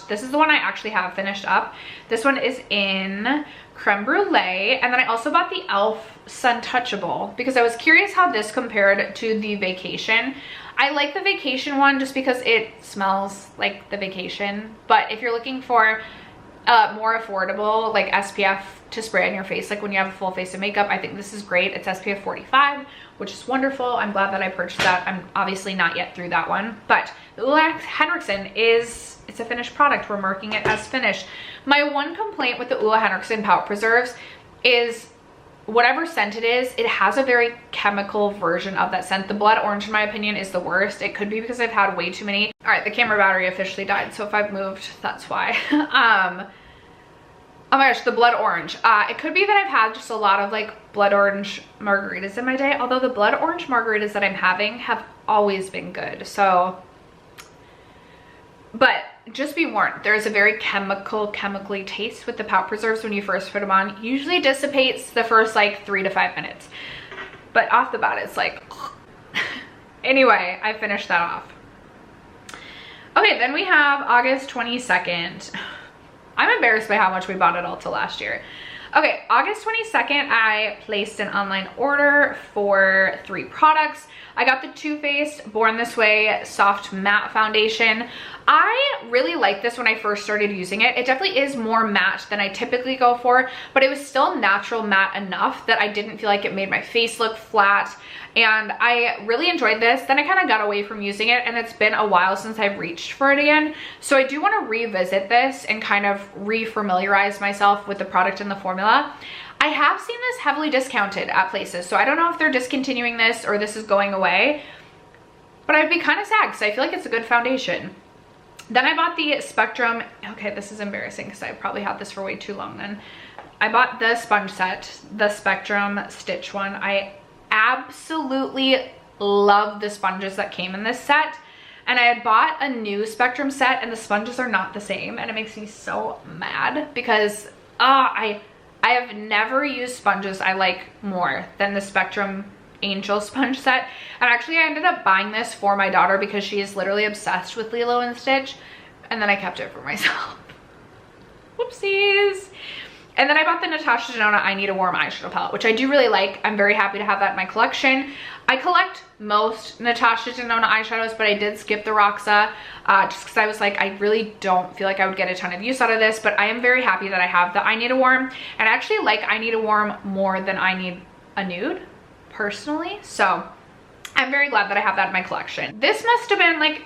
Speaker 1: This is the one I actually have finished up. This one is in Creme Brulee. And then I also bought the e.l.f. Sun Touchable because I was curious how this compared to the Vacation. I like the Vacation one just because it smells like the Vacation. But if you're looking for more affordable like SPF to spray on your face, like when you have a full face of makeup, I think this is great. It's SPF 45, which is wonderful. I'm glad that I purchased that. I'm obviously not yet through that one, but the Ole Henriksen it's a finished product. We're marking it as finished. My one complaint with the Ole Henriksen Pout Preserves is whatever scent it is, it has a very chemical version of that scent. The blood orange, in my opinion, is the worst. It could be because I've had way too many. All right, the camera battery officially died, so if I've moved, that's why. Oh my gosh, the blood orange. It could be that I've had just a lot of like blood orange margaritas in my day, although the blood orange margaritas that I'm having have always been good. So, but just be warned, there is a very chemically taste with the Pout Preserves when you first put them on. Usually dissipates the first like 3 to 5 minutes, but off the bat it's like anyway, I finished that off. Okay, then we have August 22nd. I'm embarrassed by how much we bought at Ulta last year. Okay, August 22nd, I placed an online order for 3 products. I got the Too Faced Born This Way Soft Matte Foundation. I really liked this when I first started using it. It definitely is more matte than I typically go for, but it was still natural matte enough that I didn't feel like it made my face look flat. And I really enjoyed this. Then I kind of got away from using it, and it's been a while since I've reached for it again. So I do want to revisit this and kind of re-familiarize myself with the product and the formula. I have seen this heavily discounted at places, so I don't know if they're discontinuing this or this is going away, but I'd be kind of sad because I feel like it's a good foundation. Then I bought the Spectrum. Okay, this is embarrassing because I probably had this for way too long then. I bought the sponge set, the Spectrum Stitch one. I absolutely love the sponges that came in this set, and I had bought a new Spectrum set and the sponges are not the same, and it makes me so mad because I have never used sponges I like more than the Spectrum Angel sponge set. And actually I ended up buying this for my daughter because she is literally obsessed with Lilo and Stitch, and then I kept it for myself. Whoopsies. And then I bought the Natasha Denona I Need a Warm eyeshadow palette, which I do really like. I'm very happy to have that in my collection. I collect most Natasha Denona eyeshadows, but I did skip the Roxa just because I was like, I really don't feel like I would get a ton of use out of this, but I am very happy that I have the I Need a Warm, and I actually like I Need a Warm more than I Need a Nude, personally. So I'm very glad that I have that in my collection. This must have been like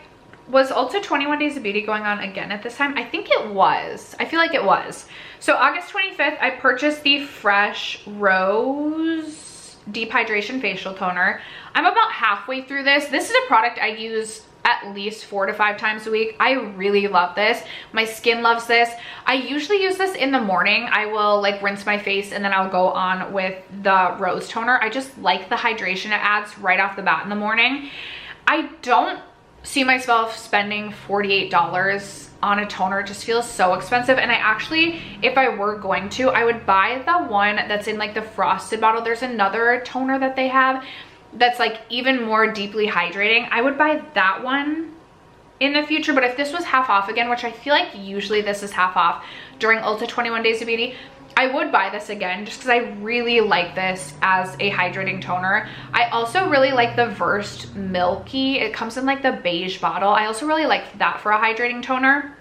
Speaker 1: Was Ulta 21 Days of Beauty going on again at this time? I think it was. I feel like it was. So August 25th, I purchased the Fresh Rose Deep Hydration Facial Toner. I'm about halfway through this. This is a product I use at least 4 to 5 times a week. I really love this. My skin loves this. I usually use this in the morning. I will like rinse my face and then I'll go on with the Rose Toner. I just like the hydration it adds right off the bat in the morning. I don't see myself spending $48 on a toner. It just feels so expensive. And I actually, if I were going to, I would buy the one that's in like the frosted bottle. There's another toner that they have that's like even more deeply hydrating. I would buy that one in the future, but if this was half off again, which I feel like usually this is half off during Ulta 21 Days of Beauty, I would buy this again just because I really like this as a hydrating toner. I also really like the Versed Milky. It comes in like the beige bottle. I also really like that for a hydrating toner.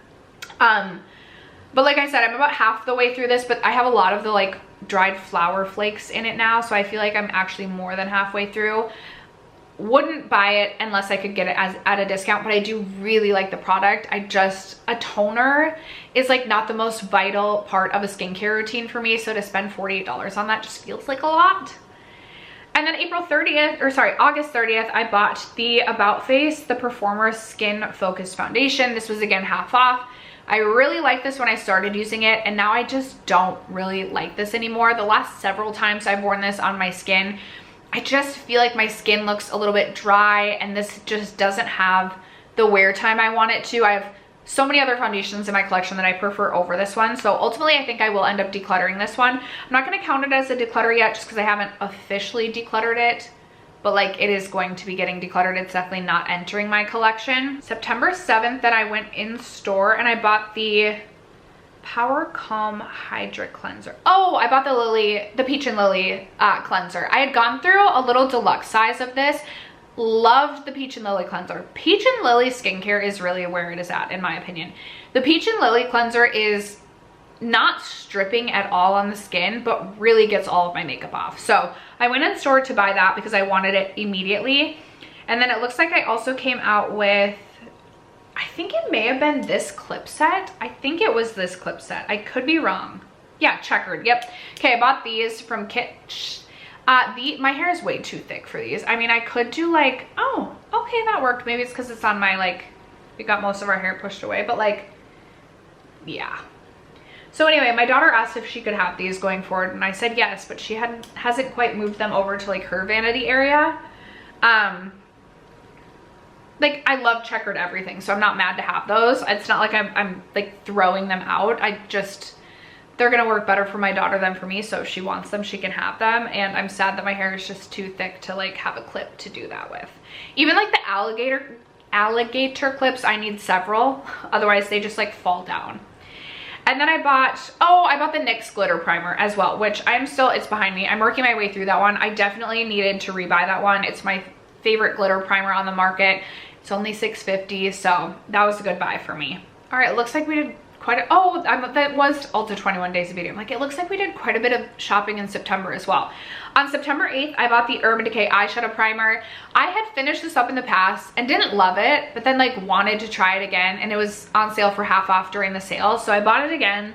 Speaker 1: But like I said, I'm about half the way through this, but I have a lot of the like dried flower flakes in it now, so I feel like I'm actually more than halfway through. Wouldn't buy it unless I could get it at a discount, but I do really like the product. A toner is like not the most vital part of a skincare routine for me, so to spend $48 on that just feels like a lot. And then August 30th, I bought the About Face, the Performer Skin Focused Foundation. This was again half off. I really liked this when I started using it, and now I just don't really like this anymore. The last several times I've worn this on my skin, I just feel like my skin looks a little bit dry, and this just doesn't have the wear time I want it to. I have so many other foundations in my collection that I prefer over this one, so ultimately I think I will end up decluttering this one. I'm not going to count it as a declutter yet just because I haven't officially decluttered it, but like it is going to be getting decluttered. It's definitely not entering my collection. September 7th, then I went in store and I bought the Power Calm Hydra Cleanser. Oh, I bought the Peach and Lily cleanser. I had gone through a little deluxe size of this. Loved the Peach and Lily cleanser. Peach and Lily skincare is really where it is at, in my opinion. The Peach and Lily cleanser is not stripping at all on the skin, but really gets all of my makeup off. So I went in store to buy that because I wanted it immediately. And then it looks like I also came out with, I think it may have been this clip set. I think it was this clip set. I could be wrong. Yeah, checkered. Yep. Okay, I bought these from Kitsch. My hair is way too thick for these. I mean, I could do like, oh, okay, that worked. Maybe it's because it's on my, like, we got most of our hair pushed away, but like, yeah. So anyway, my daughter asked if she could have these going forward, and I said yes, but she hasn't quite moved them over to like her vanity area. Like, I love checkered everything, so I'm not mad to have those. It's not like I'm like throwing them out. They're gonna work better for my daughter than for me, so if she wants them, she can have them. And I'm sad that my hair is just too thick to like have a clip to do that with. Even like the alligator clips, I need several, otherwise they just like fall down. And then I bought the NYX glitter primer as well, which it's behind me. I'm working my way through that one. I definitely needed to rebuy that one. It's my favorite glitter primer on the market. It's only $6.50, so that was a good buy for me. All right, it looks like we did that was Ulta 21 Days of Beauty. I'm like, it looks like we did quite a bit of shopping in September as well. On September 8th, I bought the Urban Decay eyeshadow primer. I had finished this up in the past and didn't love it, but then like wanted to try it again, and it was on sale for half off during the sale. So I bought it again,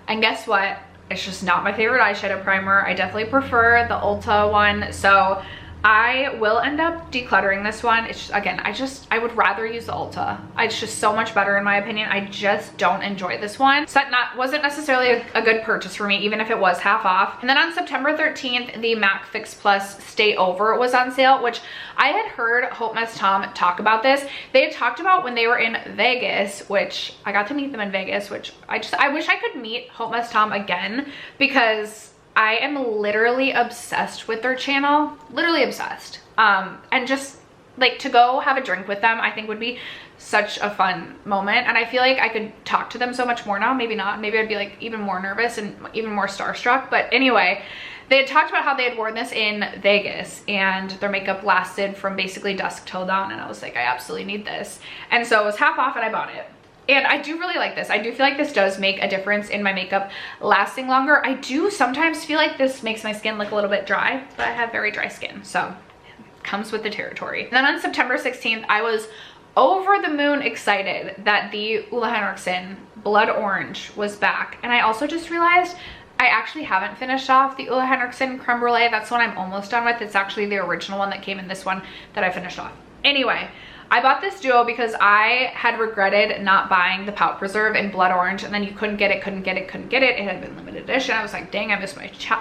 Speaker 1: and guess what? It's just not my favorite eyeshadow primer. I definitely prefer the Ulta one. So I will end up decluttering this one. It's just, again, I would rather use the Ulta. It's just so much better in my opinion. I just don't enjoy this one. So that wasn't necessarily a good purchase for me, even if it was half off. And then on September 13th, the MAC Fix Plus Stay Over was on sale, which I had heard Hope Mess Tom talk about this. They had talked about when they were in Vegas, which I got to meet them in Vegas, which I wish I could meet Hope Mess Tom again, because I am literally obsessed with their channel, literally obsessed. And just like to go have a drink with them, I think would be such a fun moment. And I feel like I could talk to them so much more now. Maybe not. Maybe I'd be like even more nervous and even more starstruck. But anyway, they had talked about how they had worn this in Vegas and their makeup lasted from basically dusk till dawn. And I was like, I absolutely need this. And so it was half off and I bought it. And I do really like this. I do feel like this does make a difference in my makeup lasting longer. I do sometimes feel like this makes my skin look a little bit dry, but I have very dry skin, so it comes with the territory. And then on September 16th, I was over the moon excited that the Ole Henriksen Blood Orange was back. And I also just realized I actually haven't finished off the Ole Henriksen Creme Brulee. That's one I'm almost done with. It's actually the original one that came in this one that I finished off. Anyway, I bought this duo because I had regretted not buying the Pout Preserve in Blood Orange, and then you couldn't get it. It had been limited edition. I was like, dang, I missed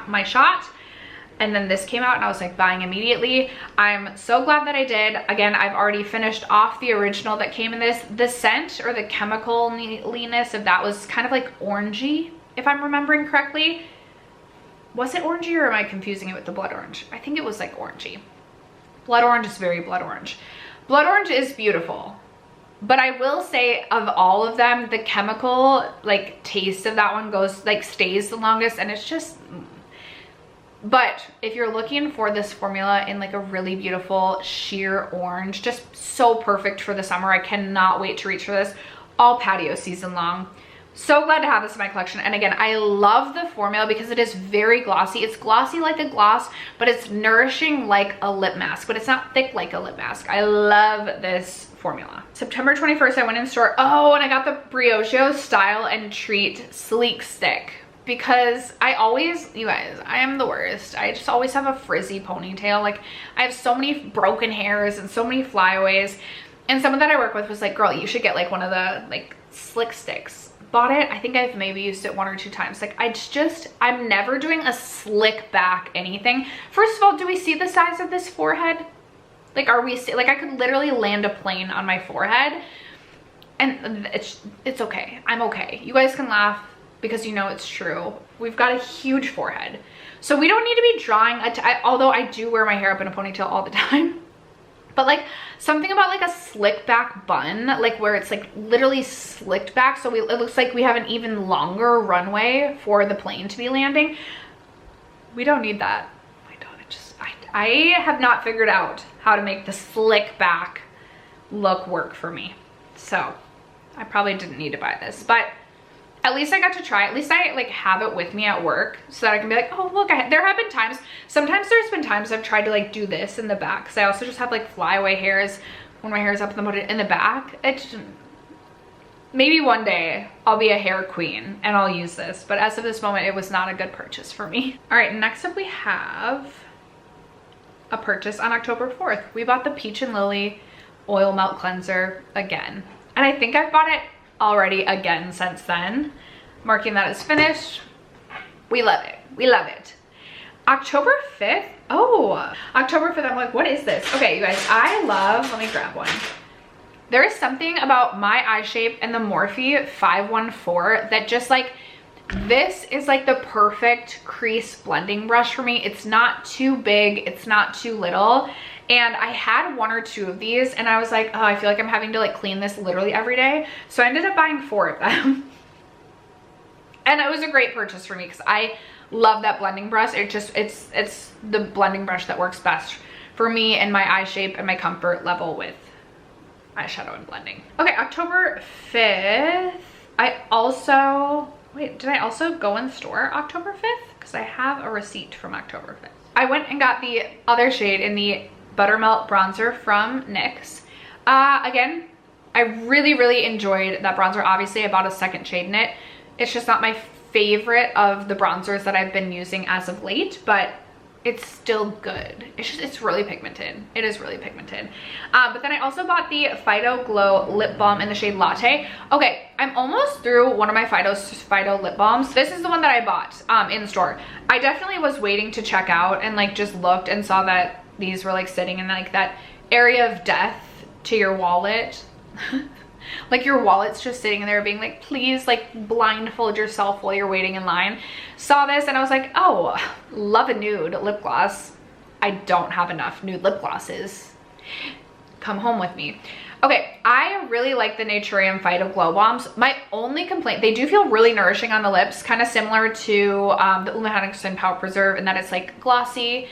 Speaker 1: my shot. And then this came out and I was like buying immediately. I'm so glad that I did. Again, I've already finished off the original that came in this. The scent or the chemical-ness of that was kind of like orangey, if I'm remembering correctly. Was it orangey or am I confusing it with the Blood Orange? I think it was like orangey. Blood Orange is very Blood Orange. Blood Orange is beautiful. But I will say of all of them, the chemical like taste of that one goes like stays the longest, and it's just... But if you're looking for this formula in like a really beautiful sheer orange, just so perfect for the summer. I cannot wait to reach for this all patio season long. So glad to have this in my collection. And again, I love the formula because it is very glossy. It's glossy like a gloss, but it's nourishing like a lip mask, but it's not thick like a lip mask. I love this formula. September 21st, I went in store. Oh, and I got the Brioche Style and Treat Sleek Stick. Because I always, you guys, I am the worst. I just always have a frizzy ponytail. Like, I have so many broken hairs and so many flyaways. And someone that I work with was like, girl, you should get like one of the like slick sticks. Bought it. I think I've maybe used it 1 or 2 times. Like, I'm never doing a slick back anything. First of all, do we see the size of this forehead? Like, like I could literally land a plane on my forehead. And it's okay. I'm okay. You guys can laugh, because you know it's true. We've got a huge forehead. So we don't need to be drawing, although I do wear my hair up in a ponytail all the time. But like something about like a slick back bun, like where it's like literally slicked back. So it looks like we have an even longer runway for the plane to be landing. We don't need that. I have not figured out how to make the slick back look work for me. So I probably didn't need to buy this, but at least I got to try. At least I like have it with me at work so that I can be like, oh look, there have been times, sometimes there's been times I've tried to like do this in the back, because I also just have like flyaway hairs when my hair is up in the back. Maybe one day I'll be a hair queen and I'll use this, but as of this moment, it was not a good purchase for me. All right, next up we have a purchase on October 4th. We bought the Peach and Lily Oil Melt Cleanser again. And I think I've bought it already again since then, marking that as finished. We love it. We love it. October 5th. Oh, October 5th. I'm like, what is this? Okay, you guys, let me grab one. There is something about my eye shape and the Morphe 514 that just like, this is like the perfect crease blending brush for me. It's not too big. It's not too little. And I had 1 or 2 of these and I was like, oh, I feel like I'm having to like clean this literally every day. So I ended up buying 4 of them. And it was a great purchase for me because I love that blending brush. It's the blending brush that works best for me and my eye shape and my comfort level with eyeshadow and blending. Okay, October 5th. Did I also go in store October 5th? Because I have a receipt from October 5th. I went and got the other shade in the Buttermelt bronzer from NYX. Again, I really enjoyed that bronzer. Obviously, I bought a second shade in it. It's just not my favorite of the bronzers that I've been using as of late, but it's still good. It's really pigmented. It is really pigmented. But then I also bought the Fido Glow Lip Balm in the shade Latte. Okay, I'm almost through one of my Fido lip balms. This is the one that I bought in store. I definitely was waiting to check out and like just looked and saw that these were like sitting in like that area of death to your wallet. Like your wallet's just sitting in there being like, please like blindfold yourself while you're waiting in line. Saw this and I was like, oh, love a nude lip gloss. I don't have enough nude lip glosses. Come home with me. Okay, I really like the Naturium Fido Glow Bombs. My only complaint, they do feel really nourishing on the lips, kind of similar to the Ole Henriksen Power Preserve in that it's like glossy,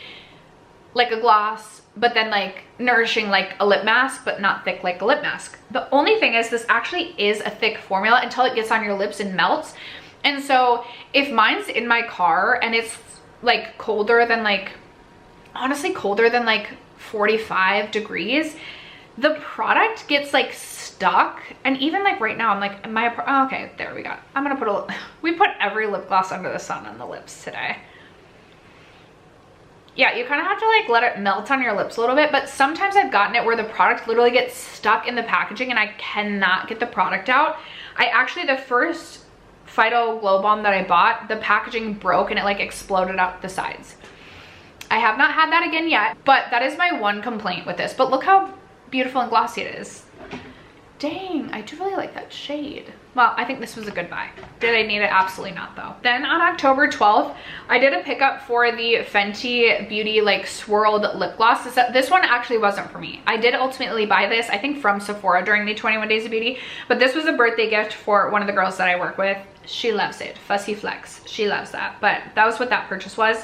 Speaker 1: like a gloss, but then like nourishing like a lip mask, but not thick like a lip mask. The only thing is this actually is a thick formula until it gets on your lips and melts. And so if mine's in my car and it's like colder than like, honestly colder than like 45 degrees, the product gets like stuck, and even like right now I'm like, okay, there we go. I'm gonna put we put every lip gloss under the sun on the lips today. Yeah, you kind of have to like let it melt on your lips a little bit, but sometimes I've gotten it where the product literally gets stuck in the packaging and I cannot get the product out. The first Fido Glow Balm that I bought, the packaging broke and it like exploded out the sides. I have not had that again yet, but that is my one complaint with this. But look how beautiful and glossy it is. Dang, I do really like that shade. Well, I think this was a good buy. Did I need it? Absolutely not though. Then on October 12th, I did a pickup for the Fenty Beauty like swirled lip gloss. This one actually wasn't for me. I did ultimately buy this, I think from Sephora during the 21 Days of Beauty, but this was a birthday gift for one of the girls that I work with. She loves it. Fussy Flex. She loves that. But that was what that purchase was.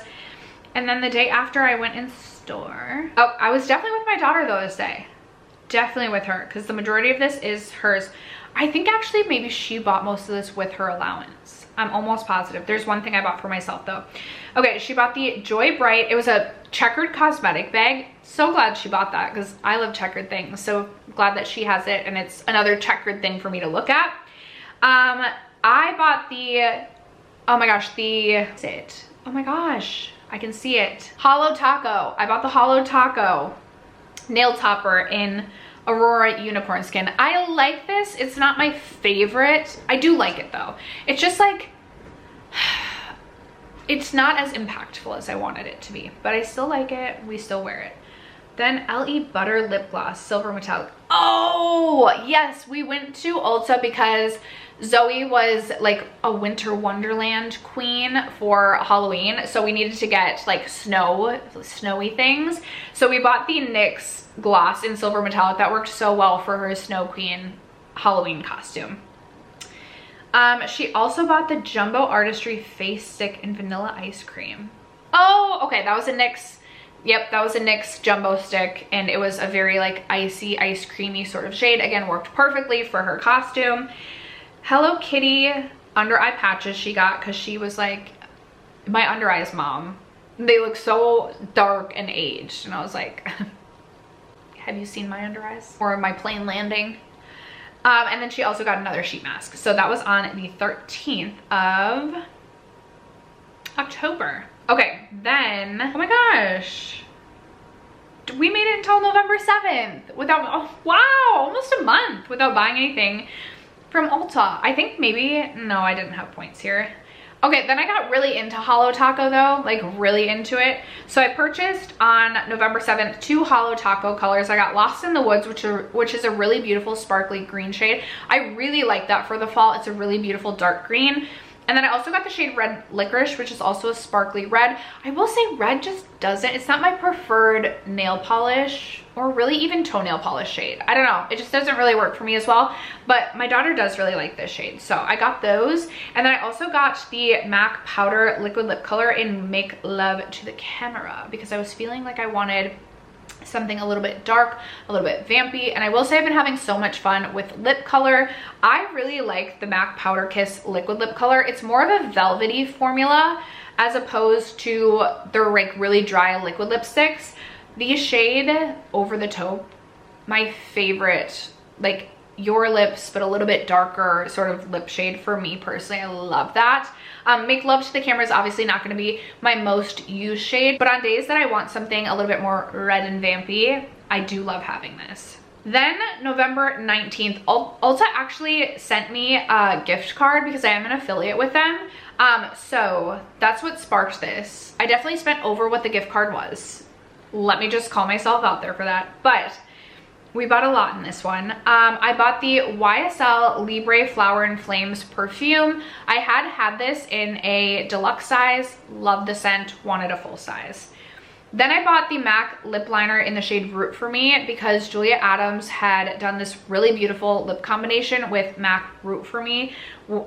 Speaker 1: And then the day after I went in store. Oh, I was definitely with my daughter though this day. Definitely with her, because the majority of this is hers. I think actually maybe she bought most of this with her allowance. I'm almost positive. There's one thing I bought for myself though. Okay, she bought the Joy Bright. It was a checkered cosmetic bag. So glad she bought that because I love checkered things. So glad that she has it and it's another checkered thing for me to look at. I bought the, oh my gosh, oh my gosh, I can see it. Hollow Taco. I bought the Hollow Taco nail topper in Aurora Unicorn Skin. I like this. It's not my favorite. I do like it though. It's just like, it's not as impactful as I wanted it to be, but I still like it. We still wear it. Then LE Butter Lip Gloss, Silver Metallic. Oh, yes, we went to Ulta because Zoe was like a winter wonderland queen for Halloween. So we needed to get like snowy things. So we bought the NYX gloss in Silver Metallic. That worked so well for her Snow Queen Halloween costume. She also bought the Jumbo Artistry Face Stick in Vanilla Ice Cream. Oh, okay, that was a NYX. Yep, that was a NYX Jumbo Stick, and it was a very like icy, ice creamy sort of shade. Again, worked perfectly for her costume. Hello Kitty under eye patches she got because she was like, my under eyes, mom. They look so dark and aged. And I was like, have you seen my under eyes? Or my plain landing? And then she also got another sheet mask. So that was on the 13th of October. Okay, then, oh my gosh. We made it until November 7th without, oh, wow, almost a month without buying anything from Ulta. I think maybe, no, I didn't have points here. Okay, then I got really into Hollow Taco though, like really into it. So I purchased on November 7th 2 Hollow Taco colors. I got Lost in the Woods, which is a really beautiful sparkly green shade. I really like that for the fall. It's a really beautiful dark green. And then I also got the shade Red Licorice, which is also a sparkly red. I will say red just doesn't, it's not my preferred nail polish or really even toenail polish shade. I don't know, it just doesn't really work for me as well, but my daughter does really like this shade. So I got those. And then I also got the MAC Powder Liquid Lip Color in Make Love to the Camera because I was feeling like I wanted something a little bit dark, a little bit vampy. And I will say I've been having so much fun with lip color. I really like the MAC Powder Kiss liquid lip color. It's more of a velvety formula as opposed to their like really dry liquid lipsticks. The shade Over the Taupe, my favorite, like Your Lips but a little bit darker sort of lip shade for me personally. I love that. Make Love to the Camera is obviously not going to be my most used shade, but on days that I want something a little bit more red and vampy, I do love having this. Then November 19th, Ulta actually sent me a gift card because I am an affiliate with them. So that's what sparked this. I definitely spent over what the gift card was. Let me just call myself out there for that. But we bought a lot in this one. I bought the YSL Libre Flower and Flames perfume. I had this in a deluxe size, loved the scent, wanted a full size. Then I bought the MAC lip liner in the shade Root for Me because Julia Adams had done this really beautiful lip combination with MAC Root for Me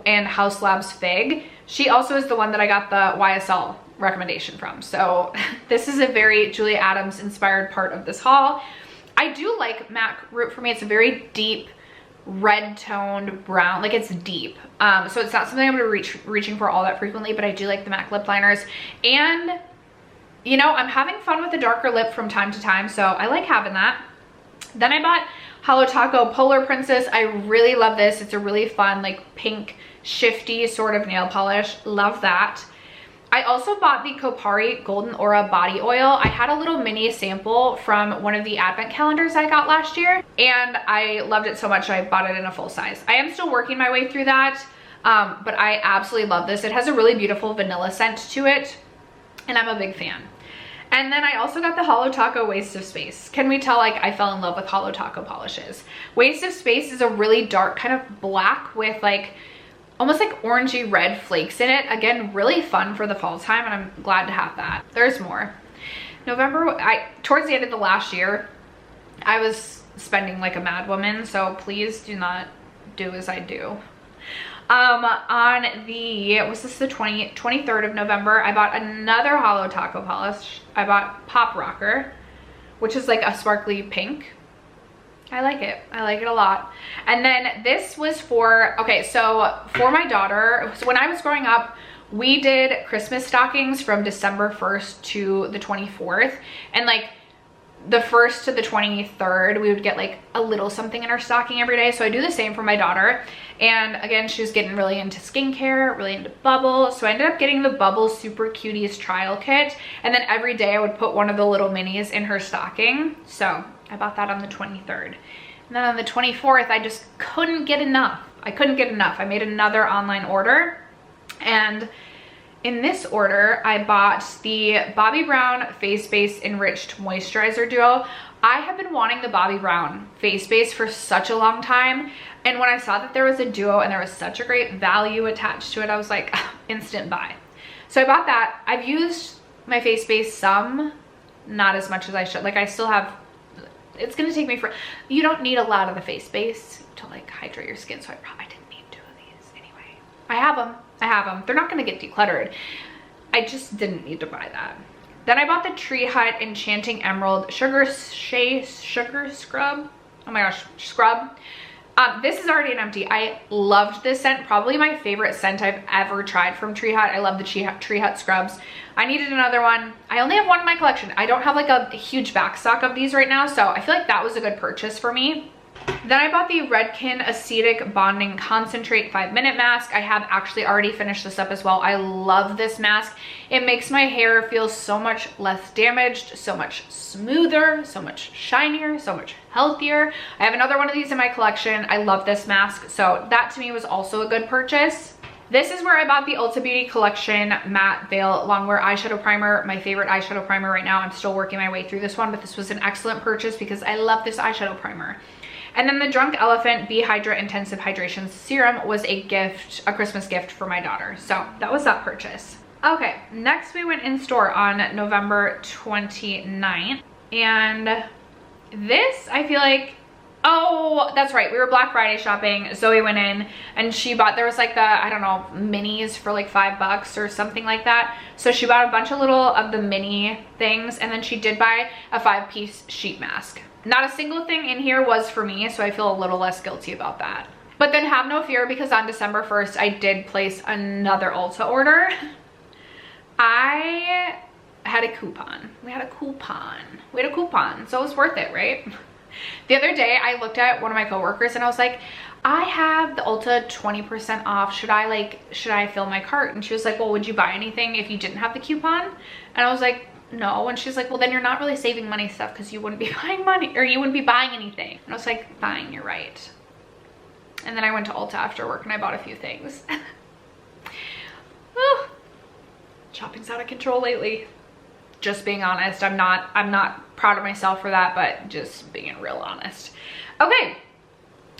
Speaker 1: and House Labs Fig. She also is the one that I got the YSL recommendation from. So this is a very Julia Adams inspired part of this haul. I do like MAC Root for Me. It's a very deep red toned brown, like it's deep. So it's not something I'm gonna be reaching for all that frequently, but I do like the MAC lip liners. And you know, I'm having fun with a darker lip from time to time, so I like having that. Then I bought Hello Taco Polar Princess. I really love this. It's a really fun, like pink, shifty sort of nail polish. Love that. I also bought the Kopari Golden Aura Body Oil. I had a little mini sample from one of the advent calendars I got last year, and I loved it so much I bought it in a full size. I am still working my way through that, but I absolutely love this. It has a really beautiful vanilla scent to it, and I'm a big fan. And then I also got the Holo Taco Waste of Space. Can we tell, like, I fell in love with Holo Taco polishes. Waste of Space is a really dark kind of black with like almost like orangey red flakes in it. Again, really fun for the fall time, and I'm glad to have that. There's more. November, towards the end of the last year, I was spending like a mad woman, so please do not do as I do. On the, was this the 23rd of November, I bought another Holo Taco polish. I bought Pop Rocker, which is like a sparkly pink. I like it. I like it a lot. And then this was for, okay, so for my daughter, so when I was growing up, we did Christmas stockings from December 1st to the 24th. And like the 1st to the 23rd, we would get like a little something in our stocking every day. So I do the same for my daughter. And again, she was getting really into skincare, really into Bubble. So I ended up getting the Bubble Super Cuties trial kit. And then every day I would put one of the little minis in her stocking. So I bought that on the 23rd. And then on the 24th, I just couldn't get enough. I couldn't get enough. I made another online order. And in this order, I bought the Bobbi Brown Face Base Enriched Moisturizer Duo. I have been wanting the Bobbi Brown face base for such a long time. And when I saw that there was a duo and there was such a great value attached to it, I was like, instant buy. So I bought that. I've used my face base some, not as much as I should. Like I still have, it's gonna take me for, you don't need a lot of the face base to like hydrate your skin. So I didn't need 2 of these anyway. I have them. They're not gonna get decluttered. I just didn't need to buy that. Then I bought the Tree Hut Enchanting Emerald Sugar Scrub. Oh my gosh, scrub. This is already an empty. I loved this scent. Probably my favorite scent I've ever tried from Tree Hut. I love the Tree Hut scrubs. I needed another one. I only have one in my collection. I don't have like a huge backstock of these right now, so I feel like that was a good purchase for me. Then I bought the Redken Acetic Bonding Concentrate 5-minute mask. I have actually already finished this up as well. I love this mask. It makes my hair feel so much less damaged, so much smoother, so much shinier, so much healthier. I have another one of these in my collection. I love this mask, so that to me was also a good purchase. This is where I bought the Ulta Beauty Collection Matte Veil Longwear Eyeshadow Primer, my favorite eyeshadow primer right now. I'm still working my way through this one, but this was an excellent purchase because I love this eyeshadow primer. And then the Drunk Elephant Bee Hydra Intensive Hydration Serum was a gift, a Christmas gift for my daughter. So that was that purchase. Okay, next we went in store on November 29th. And this, I feel like, oh, that's right. We were Black Friday shopping. Zoe went in and she bought, there was like the, I don't know, minis for like $5 or something like that. So she bought a bunch of little of the mini things. And then she did buy a 5-piece sheet mask. Not a single thing in here was for me, so I feel a little less guilty about that. But then have no fear, because on December 1st, I did place another Ulta order. I had a coupon. We had a coupon, so it was worth it, right? The other day, I looked at one of my coworkers and I was like, I have the Ulta 20% off. Should I fill my cart? And she was like, well, would you buy anything if you didn't have the coupon? And I was like, no. And she's like, well, then you're not really saving money stuff because you wouldn't be buying money, or you wouldn't be buying anything. And I was like, fine, you're right. And then I went to Ulta after work and I bought a few things. Oh, shopping's out of control lately. Just being honest. I'm not proud of myself for that, but just being real honest. Okay,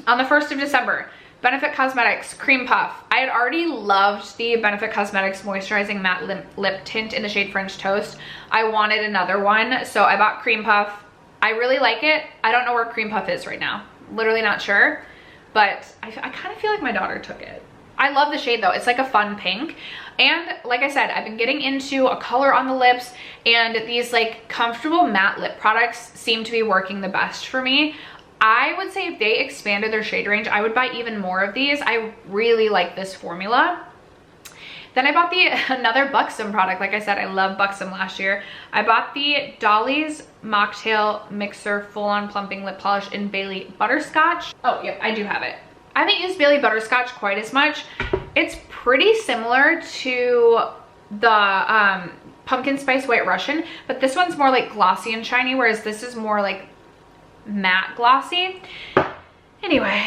Speaker 1: on the 1st of December, Benefit Cosmetics Cream Puff. I had already loved the Benefit Cosmetics Moisturizing Matte Lip Tint in the shade French Toast. I wanted another one, so I bought Cream Puff. I really like it. I don't know where Cream Puff is right now. Literally not sure, but I kind of feel like my daughter took it. I love the shade though. It's like a fun pink. And like I said, I've been getting into a color on the lips, and these like comfortable matte lip products seem to be working the best for me. I would say if they expanded their shade range, I would buy even more of these. I really like this formula. Then I bought another Buxom product. Like I said, I love Buxom last year. I bought the Dolly's Mocktail Mixer Full-On Plumping Lip Polish in Bailey Butterscotch. Oh, yep, I do have it. I haven't used Bailey Butterscotch quite as much. It's pretty similar to the Pumpkin Spice White Russian, but this one's more like glossy and shiny, whereas this is more like matte glossy. Anyway,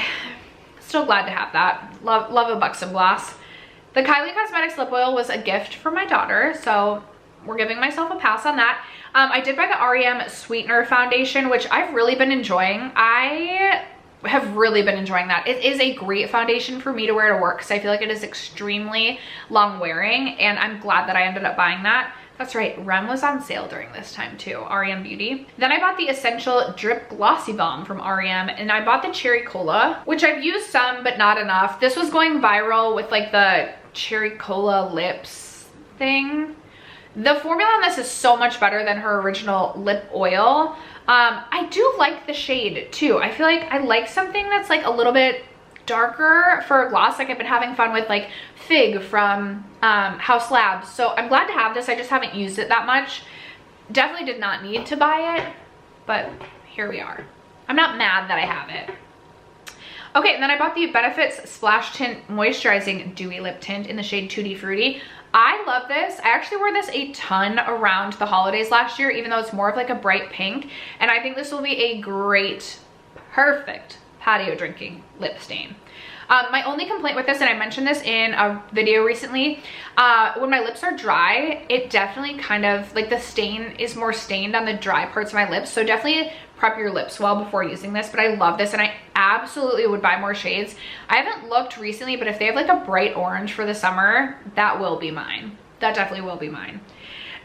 Speaker 1: still glad to have that. Love a Buxom gloss. The Kylie Cosmetics lip oil was a gift for my daughter, so we're giving myself a pass on that. I did buy the REM Sweetener foundation, which I've really been enjoying. I have really been enjoying that. It is a great foundation for me to wear to work because I feel like it is extremely long wearing, and I'm glad that I ended up buying that. That's right, REM was on sale during this time too, REM Beauty. Then I bought the Essential Drip Glossy Balm from REM, and I bought the Cherry Cola, which I've used some, but not enough. This was going viral with like the Cherry Cola lips thing. The formula on this is so much better than her original lip oil. I do like the shade too. I feel like I like something that's like a little bit darker for a gloss. Like I've been having fun with like Fig from House Labs. So I'm glad to have this. I just haven't used it that much. Definitely did not need to buy it, but here we are. I'm not mad that I have it. Okay, and then I bought the Benefits Splash Tint Moisturizing Dewy Lip Tint in the shade Tutti Frutti. I love this. I actually wore this a ton around the holidays last year, even though it's more of like a bright pink. And I think this will be a great, perfect patio drinking lip stain. My only complaint with this, and I mentioned this in a video recently, when my lips are dry, it definitely kind of, like the stain is more stained on the dry parts of my lips. So definitely prep your lips well before using this, but I love this and I absolutely would buy more shades. I haven't looked recently, but if they have like a bright orange for the summer, that will be mine. That definitely will be mine.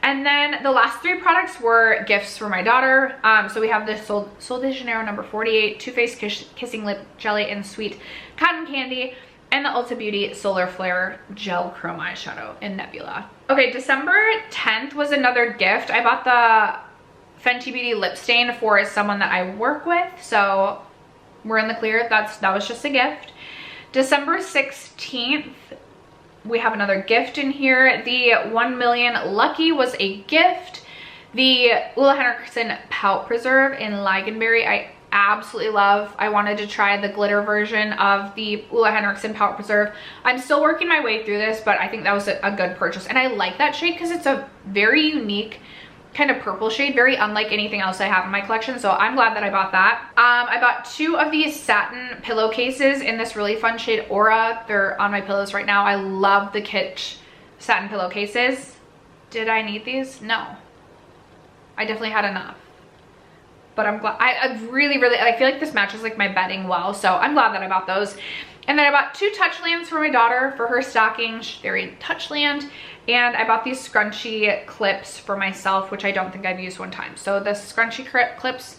Speaker 1: And then the last three products were gifts for my daughter. So we have this Sol de Janeiro number 48 Too Faced Kissing Lip Jelly and Sweet Cotton Candy, and the Ulta Beauty Solar Flare Gel Chrome Eyeshadow in Nebula. Okay, December 10th was another gift. I bought the Fenty Beauty lip stain for someone that I work with, so we're in the clear. That was just a gift. December 16th, we have another gift in here. The 1 Million Lucky was a gift. The Ole Henriksen Pout Preserve in Ligonberry, I absolutely love. I wanted to try the glitter version of the Ole Henriksen Pout Preserve. I'm still working my way through this, but I think that was a good purchase. And I like that shade because it's a very unique kind of purple shade, very unlike anything else I have in my collection, so I'm glad that I bought that. I bought 2 of these satin pillowcases in this really fun shade Aura. They're on my pillows right now. I love the Kitsch satin pillowcases. Did I need these? No. I definitely had enough. But I'm glad. I feel like this matches like my bedding well, so I'm glad that I bought those. And then I bought 2 Touchlands for my daughter for her stocking. She's very Touchland. And I bought these scrunchie clips for myself, which I don't think I've used one time. So the scrunchie clips,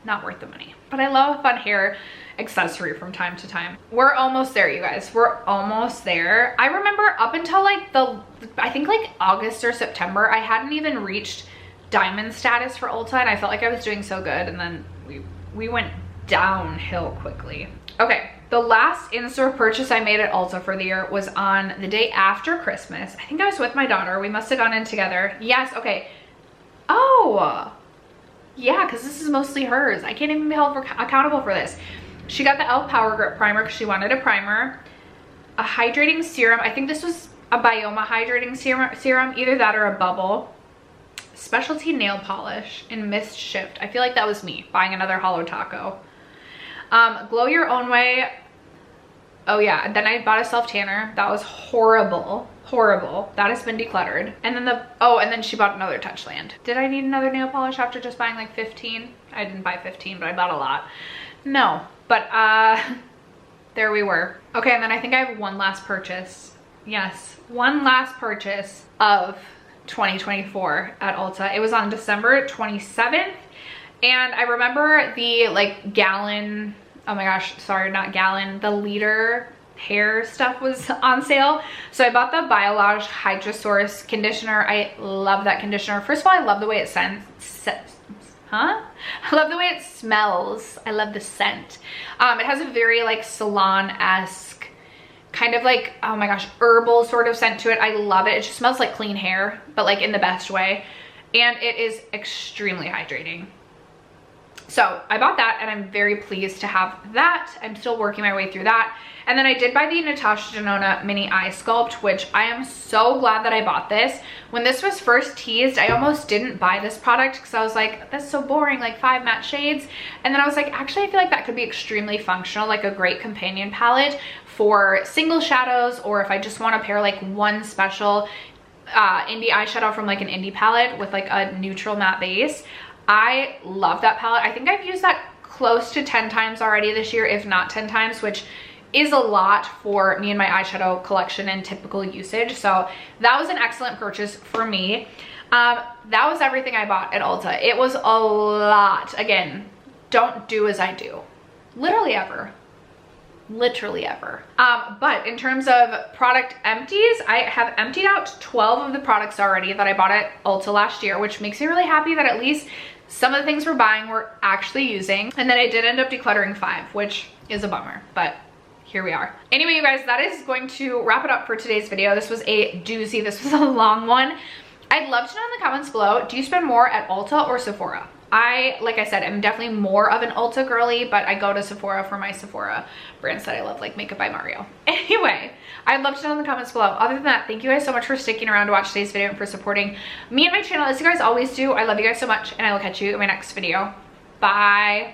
Speaker 1: not worth the money. But I love a fun hair accessory from time to time. We're almost there, you guys. We're almost there. I remember up until like I think like August or September, I hadn't even reached diamond status for Ulta, and I felt like I was doing so good, and then we went downhill quickly. Okay, the last in-store purchase I made at Ulta for the year was on the day after Christmas. I think I was with my daughter. We must have gone in together. Yes, okay. Oh, yeah, because this is mostly hers. I can't even be held accountable for this. She got the e.l.f. Power Grip Primer because she wanted a primer. A hydrating serum. I think this was a Bioma hydrating serum. Either that or a bubble. Specialty nail polish in Mist Shift. I feel like that was me buying another Holo Taco. Glow Your Own Way. Oh yeah, then I bought a self tanner. That was horrible. Horrible. That has been decluttered. And then and then she bought another Touchland. Did I need another nail polish after just buying like 15? I didn't buy 15, but I bought a lot. No, but there we were. Okay, and then I think I have one last purchase. Yes, one last purchase of 2024 at Ulta. It was on December 27th. And I remember the like gallon, oh my gosh, sorry, not gallon, the liter hair stuff was on sale. So I bought the Biolage Hydrosource conditioner. I love that conditioner. First of all, I love the way it I love the way it smells. I love the scent. It has a very like salon-esque kind of like, oh my gosh, herbal sort of scent to it. I love it. It just smells like clean hair, but like in the best way. And it is extremely hydrating. So I bought that and I'm very pleased to have that. I'm still working my way through that. And then I did buy the Natasha Denona Mini Eye Sculpt, which I am so glad that I bought this. When this was first teased, I almost didn't buy this product because I was like, that's so boring, like 5 matte shades. And then I was like, actually, I feel like that could be extremely functional, like a great companion palette for single shadows, or if I just want to pair like one special indie eyeshadow from like an indie palette with like a neutral matte base. I love that palette. I think I've used that close to 10 times already this year, if not 10 times, which is a lot for me and my eyeshadow collection and typical usage. So that was an excellent purchase for me. That was everything I bought at Ulta. It was a lot. Again, don't do as I do. Literally ever. Literally ever. But in terms of product empties, I have emptied out 12 of the products already that I bought at Ulta last year, which makes me really happy that at least some of the things we're buying we're actually using. And then I did end up decluttering 5, which is a bummer, but here we are. Anyway, you guys, that is going to wrap it up for today's video. This was a doozy. This was a long one. I'd love to know in the comments below, do you spend more at Ulta or Sephora? Like I said, I'm definitely more of an Ulta girly, but I go to Sephora for my Sephora brands that I love, like Makeup by Mario. Anyway, I'd love to know in the comments below. Other than that, thank you guys so much for sticking around to watch today's video and for supporting me and my channel as you guys always do. I love you guys so much, and I will catch you in my next video. Bye.